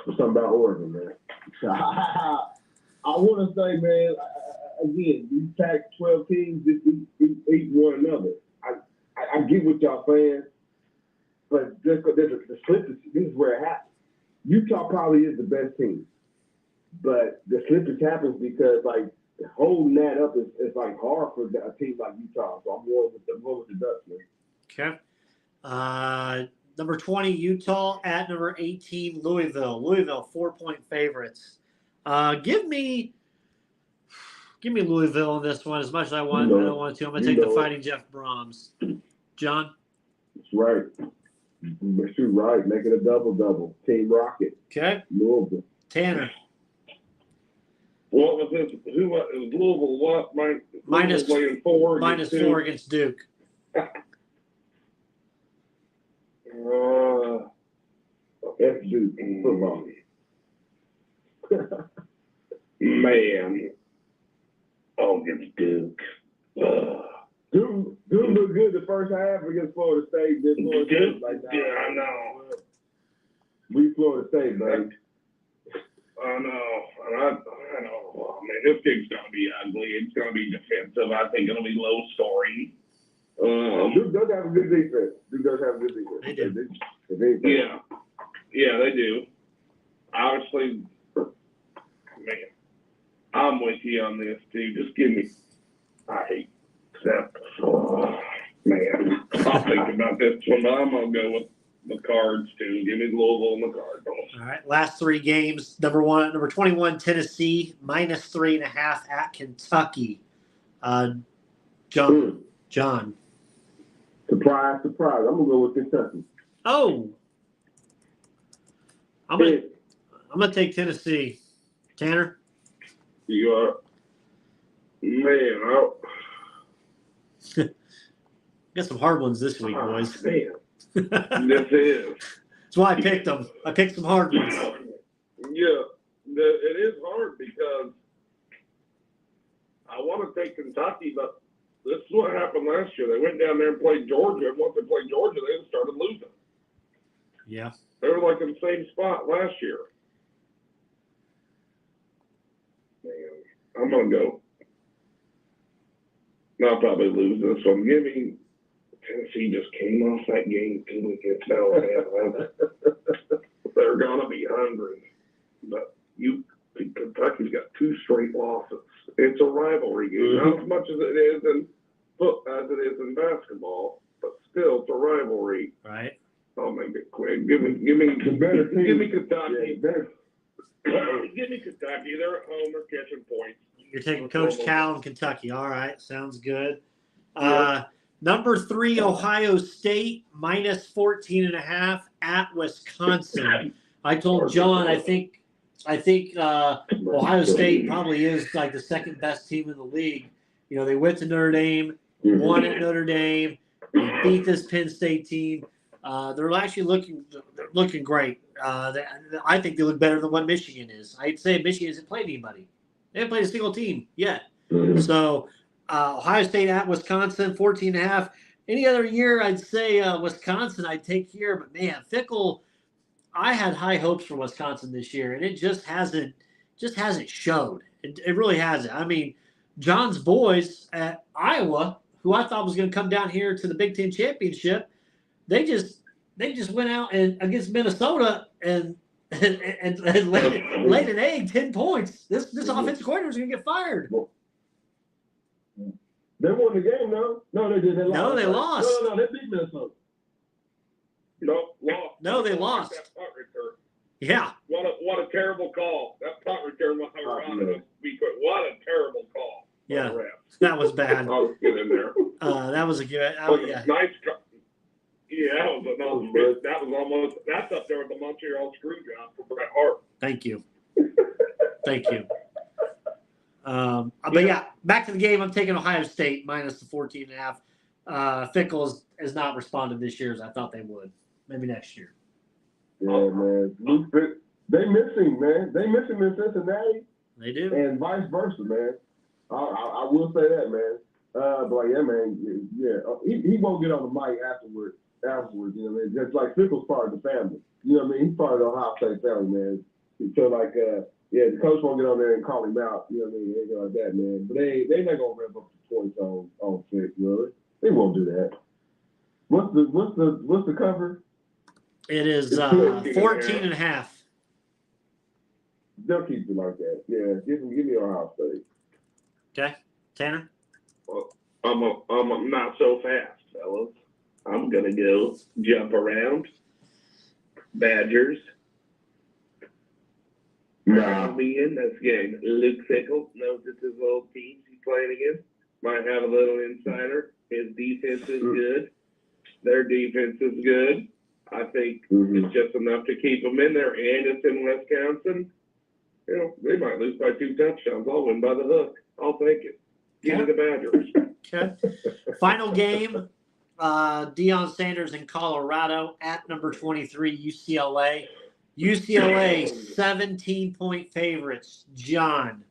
Something about Oregon, man. I want to say, man, again, these Pac-12 teams just eat one another. I get what y'all saying, but the slippage, this is where it happens. Utah probably is the best team, but the slippage happens because, like, holding that up is like hard for a team like Utah. So I'm going with the Ducks, man. Okay. Number 20, Utah at number 18, Louisville. Louisville, 4-point favorites. Give me Louisville on this one as much as I want. I don't want to. I'm going to take the Fighting Jeff Brahms. John? That's right. That's right. Make it a double-double. Team Rocket. Okay. Louisville. Tanner? What was this? Who was Louisville? What? Minus 4 against Duke. F Duke football. Man. Oh, against Duke. Duke looked good the first half against Florida State. I know. We Florida State, man. I know. I know. Oh, man, this game's going to be ugly. It's going to be defensive. I think it'll be low scoring. Duke does have a good defense. They do. Yeah, they do. Obviously, man, I'm with you on this, too. Just give me. I hate that. Oh, man. I'll think about this one, but I'm going to go with the Cards too. Give me Louisville and the Cardinals. All right, last three games. Number 21, Tennessee, -3.5 at Kentucky. John. Surprise, surprise. I'm gonna go with Kentucky. Oh, I'm gonna take Tennessee. Tanner. You are, man. Got some hard ones this week, boys. Man, this is. That's why I picked them. I picked some hard ones. Yeah, it is hard because I want to take Kentucky, but this is what happened last year. They went down there and played Georgia, and once they played Georgia, they just started losing. Yeah. They were like in the same spot last year. Man, I'm going to go. I'll probably lose this one. Give me Tennessee just came off that game 2 weeks ago. They're going to be hungry. But Kentucky's got 2 straight losses. It's a rivalry game. Not as much as it is in basketball, but still it's a rivalry. Right. I'll make it quick. Give me Kentucky. Yeah, Give me Kentucky. They're at home. They're catching points. You're taking Coach Cal in Kentucky. All right, sounds good. Yeah. Number 3, Ohio State, -14.5 at Wisconsin. I told John, I think Ohio State probably is like the second best team in the league. You know, they went to Notre Dame, won at Notre Dame, they beat this Penn State team. They're actually looking great. I think they look better than what Michigan is. I'd say Michigan hasn't played anybody. They haven't played a single team yet. So Ohio State at Wisconsin, 14.5. Any other year, I'd say Wisconsin I'd take here. But, man, Fickle, I had high hopes for Wisconsin this year, and it just hasn't showed. It really hasn't. I mean, John's boys at Iowa, who I thought was going to come down here to the Big Ten championship, they just went out and against Minnesota and laid an egg, 10 points. This offensive coordinator is going to get fired. They won the game, no? No, they did. They lost. No, they lost. No, they beat Minnesota. No, lost. No, they lost. That punt return. Yeah. What a terrible call. That punt return was what a terrible call. Yeah, that was bad. I'll get in there. That was a good. Yeah. Nice. Yeah, that's up there with the Montreal screw job for Bret Hart. Thank you. But yeah, back to the game. I'm taking Ohio State minus the 14.5. Fickle has not responded this year as I thought they would. Maybe next year. Yeah, man. They missing, man. They missing in Cincinnati. They do. And vice versa, man. I will say that, man. But yeah, man. Yeah, he won't get on the mic afterwards. You know what I mean? Just like Fickle's part of the family. You know what I mean? He's part of the Ohio State family, man. So like, the coach won't get on there and call him out. You know what I mean? Anything like that, man. But they not gonna ramp up the points on Fick, really. They won't do that. What's the cover? It is 14.5. They'll keep it like that. Yeah, give me Ohio State. Okay, Tanner. Well, I'm not so fast, fellas. I'm gonna go jump around. Badgers. Nah. Me in this game. Luke Fickle knows it's his old team he's playing against. Might have a little insider. His defense is good. Their defense is good. I think it's just enough to keep them in there. And it's in Wisconsin. You know, they might lose by 2 touchdowns. I'll win by the hook. I'll take it. Give me the Badgers. Okay. Final game. Deion Sanders in Colorado at number 23, UCLA. UCLA, 17-point favorites. John.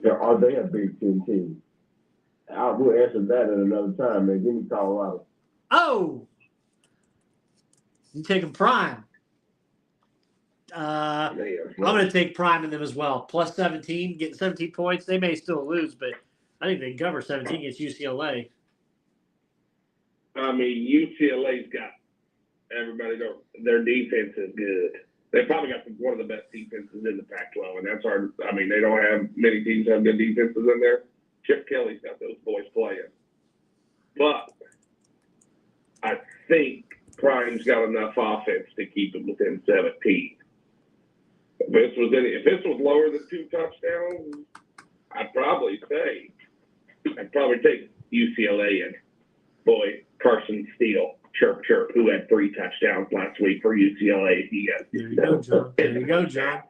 Yeah, are they a Big Ten team? I will answer that at another time, man. Give me Colorado. Oh! You taking Prime. I'm going to take Prime in them as well. Plus 17, getting 17 points. They may still lose, but I think they can cover 17 against UCLA. I mean, UCLA's got everybody. Their defense is good. They probably got one of the best defenses in the Pac-12, and that's hard. I mean, they don't have many teams have good defenses in there. Chip Kelly's got those boys playing. But I think Prime's got enough offense to keep it within 17. If this was lower than 2 touchdowns, I'd probably take UCLA and boy, Carson Steele, chirp, who had 3 touchdowns last week for UCLA. There you go, John. There you go, John.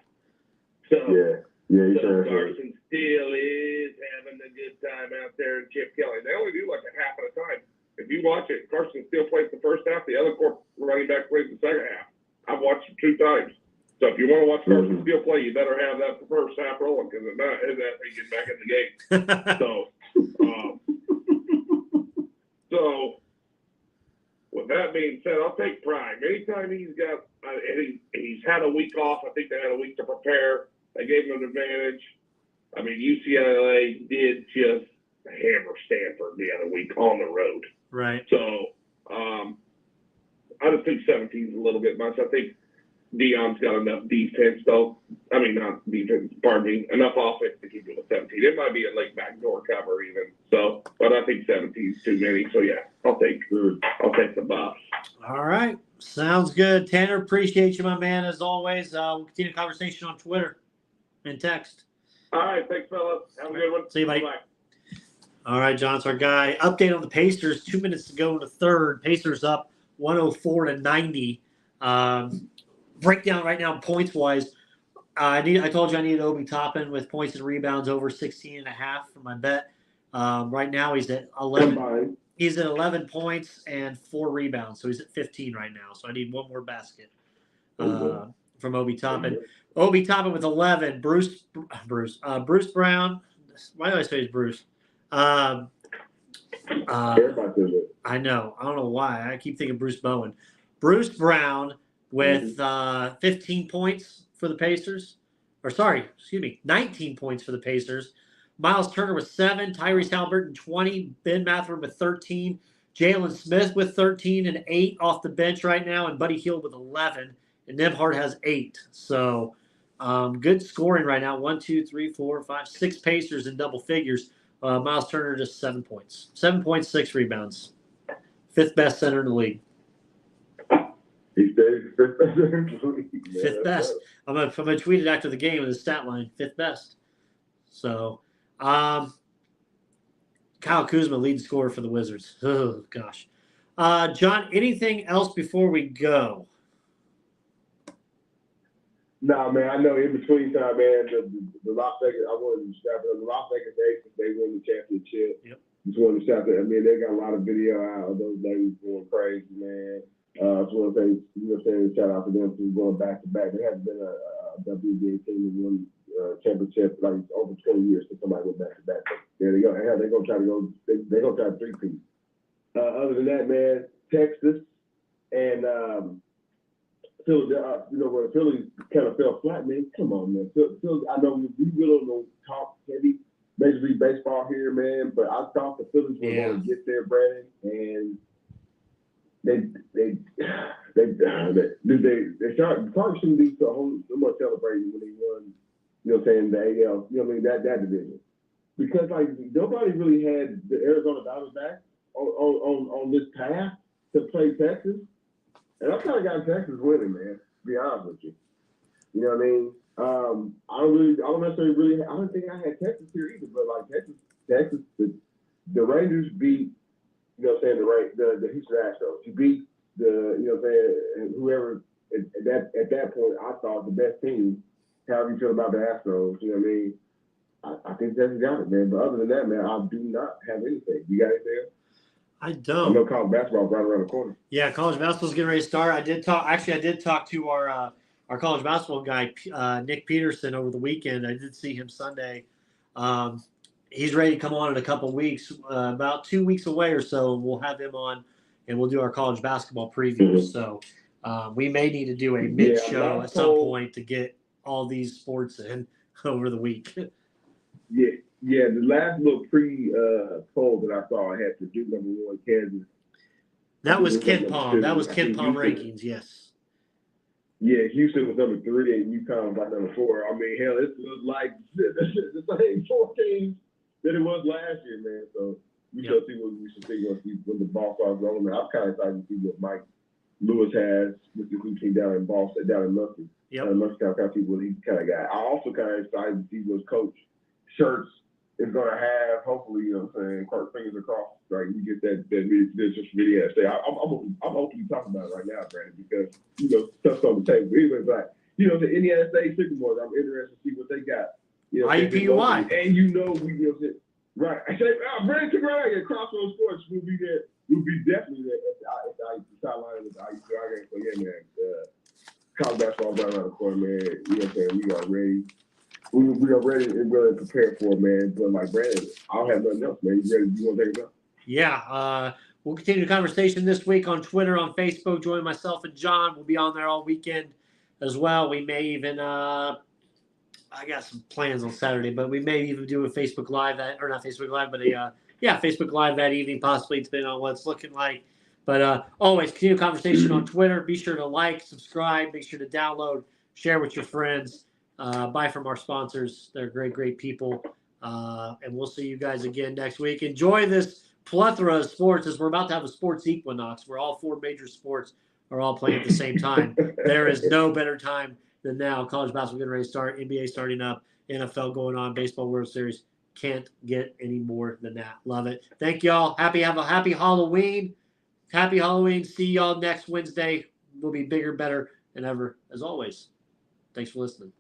So, he's so trying Carson Steele is having a good time out there in Chip Kelly. They only do like a half at a time. If you watch it, Carson Steele plays the first half, the other running back plays the second half. I've watched it 2 times. So if you want to watch Carson Steele play, you better have that first half rolling because if not, is that he gets back in the game. So with that being said, I'll take Prime. Anytime he's got, he's had a week off. I think they had a week to prepare. They gave him an advantage. I mean, UCLA did just hammer Stanford the other week on the road. Right. So I just think 17 is a little bit much. I think Deion's got enough defense, though. I mean, not defense, pardon me, enough offense to keep it with 17. It might be a late backdoor cover even. So, but I think 17 is too many. So, yeah, I'll take the Buffs. All right. Sounds good. Tanner, appreciate you, my man, as always. We'll continue the conversation on Twitter and text. All right. Thanks, fellas. Have a good one. See you, buddy. Bye-bye. All right, John, it's our guy. Update on the Pacers. 2 minutes to go in the third. Pacers up 104-90. Breakdown right now points-wise. I told you I needed Obi Toppin with points and rebounds over 16.5 for my bet. Right now he's at 11. He's at 11 points and 4 rebounds, so he's at 15 right now. So I need one more basket from Obi Toppin. Obi Toppin with 11. Bruce Brown. Why do I say it's Bruce? I know. I don't know why. I keep thinking Bruce Bowen. Bruce Brown with 15 points for the Pacers. 19 points for the Pacers. Miles Turner with 7. Tyrese Halliburton 20. Ben Mathurin with 13. Jalen Smith with 13 and 8 off the bench right now. And Buddy Hield with 11. And Nembhard has 8. So good scoring right now. 1, 2, 3, 4, 5, 6 Pacers in double figures. Miles Turner just 7 points. 7 points, 6 rebounds. 5th best center in the league. He stays 5th best. 5th best. I'm gonna tweet it after the game with the stat line. 5th best. So, Kyle Kuzma, lead scorer for the Wizards. Oh gosh, John. Anything else before we go? Nah, man. I know in between time, man. The Las Vegas. I wanted to shout out the Las Vegas Aces. They won the championship. Yep. Just wanted to shout out. I mean, they got a lot of video out of those ladies going crazy, man. Just want to say, shout out to them for going back to back. There hasn't been a WNBA team that won championship like over 20 years since somebody went back to back. There they go. Hell, they're gonna try to go. They're gonna try to 3-peat. Other than that, man, Texas and Philly. Where Philly kind of fell flat, man. Come on, man. Philly, I know we really don't talk heavy Major League Baseball here, man, but I thought the Phillies were going to get there, Brandon, and they probably shouldn't be so much celebrating when they won, the AL, that division. Because, like, nobody really had the Arizona Diamondbacks on this path to play Texas. And I kind of got Texas winning, man, to be honest with you. You know what I mean? I don't think I had Texas here either, but, like, Texas, the Rangers beat, the Houston Astros. You beat whoever at that point I thought the best team. However you feel about the Astros, you know what I mean? I think Texas got it, man. But other than that, man, I do not have anything. You got anything? I don't. I know college basketball right around the corner. Yeah, college basketball's getting ready to start. I did talk to our college basketball guy, Nick Peterson, over the weekend. I did see him Sunday. He's ready to come on in a couple of weeks, about 2 weeks away or so. We'll have him on, and we'll do our college basketball preview. So we may need to do a mid-show at some point to get all these sports in over the week. Yeah, the last little poll that I saw, I had to do number 1, Kansas. That was Ken Palm. That was Ken Palm rankings, yes. Yeah, Houston was number 3 and UConn was number 4. I mean, hell, it was like the same 4 teams that it was last year, man. So, We shall see what we should see when the ball starts rolling. I'm kind of excited to see what Mike Lewis has with the new team down in Boston, down in Mustard. Yep. Mustard kind of see what he kind of got. I also kind of excited to see what Coach Shirts is going to have. Hopefully, you know what I'm saying, fingers across, right? We get that video. I'm hoping you talking about it right now, Brandon, because, you know, stuff's on the table. Anyway, but, you know, the Indiana State Sycamores, I'm interested to see what they got. You know, IUPUI. And you know, right. I say, Brandon, come right here. Crossroads Sports will be there. We'll be definitely there at the sideline with the IUPUI game. So, yeah, man, college basketball right around the corner, man. You know what I'm saying? We are ready. We are ready and really prepared for it, man. But like Brandon, I don't have nothing else, man. You ready? You want to take it up? Yeah. We'll continue the conversation this week on Twitter, on Facebook. Join myself and John. We'll be on there all weekend as well. We may even I got some plans on Saturday, but we may even do a Facebook Live Facebook Live that evening, possibly, depending on what it's looking like. But always continue conversation on Twitter. Be sure to like, subscribe, make sure to download, share with your friends. Buy from our sponsors. They're great people. And we'll see you guys again next week. Enjoy this plethora of sports, as we're about to have a sports equinox where all 4 major sports are all playing at the same time. There is no better time than now. College basketball getting ready to start, NBA starting up, NFL going on, baseball World Series. Can't get any more than that. Love it. Thank y'all. Have a happy Halloween. Happy Halloween. See y'all next Wednesday. We'll be bigger, better than ever, as always. Thanks for listening.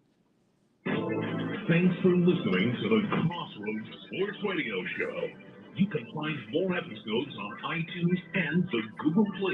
Thanks for listening to the Crossroads Sports Radio Show. You can find more episodes on iTunes and the Google Play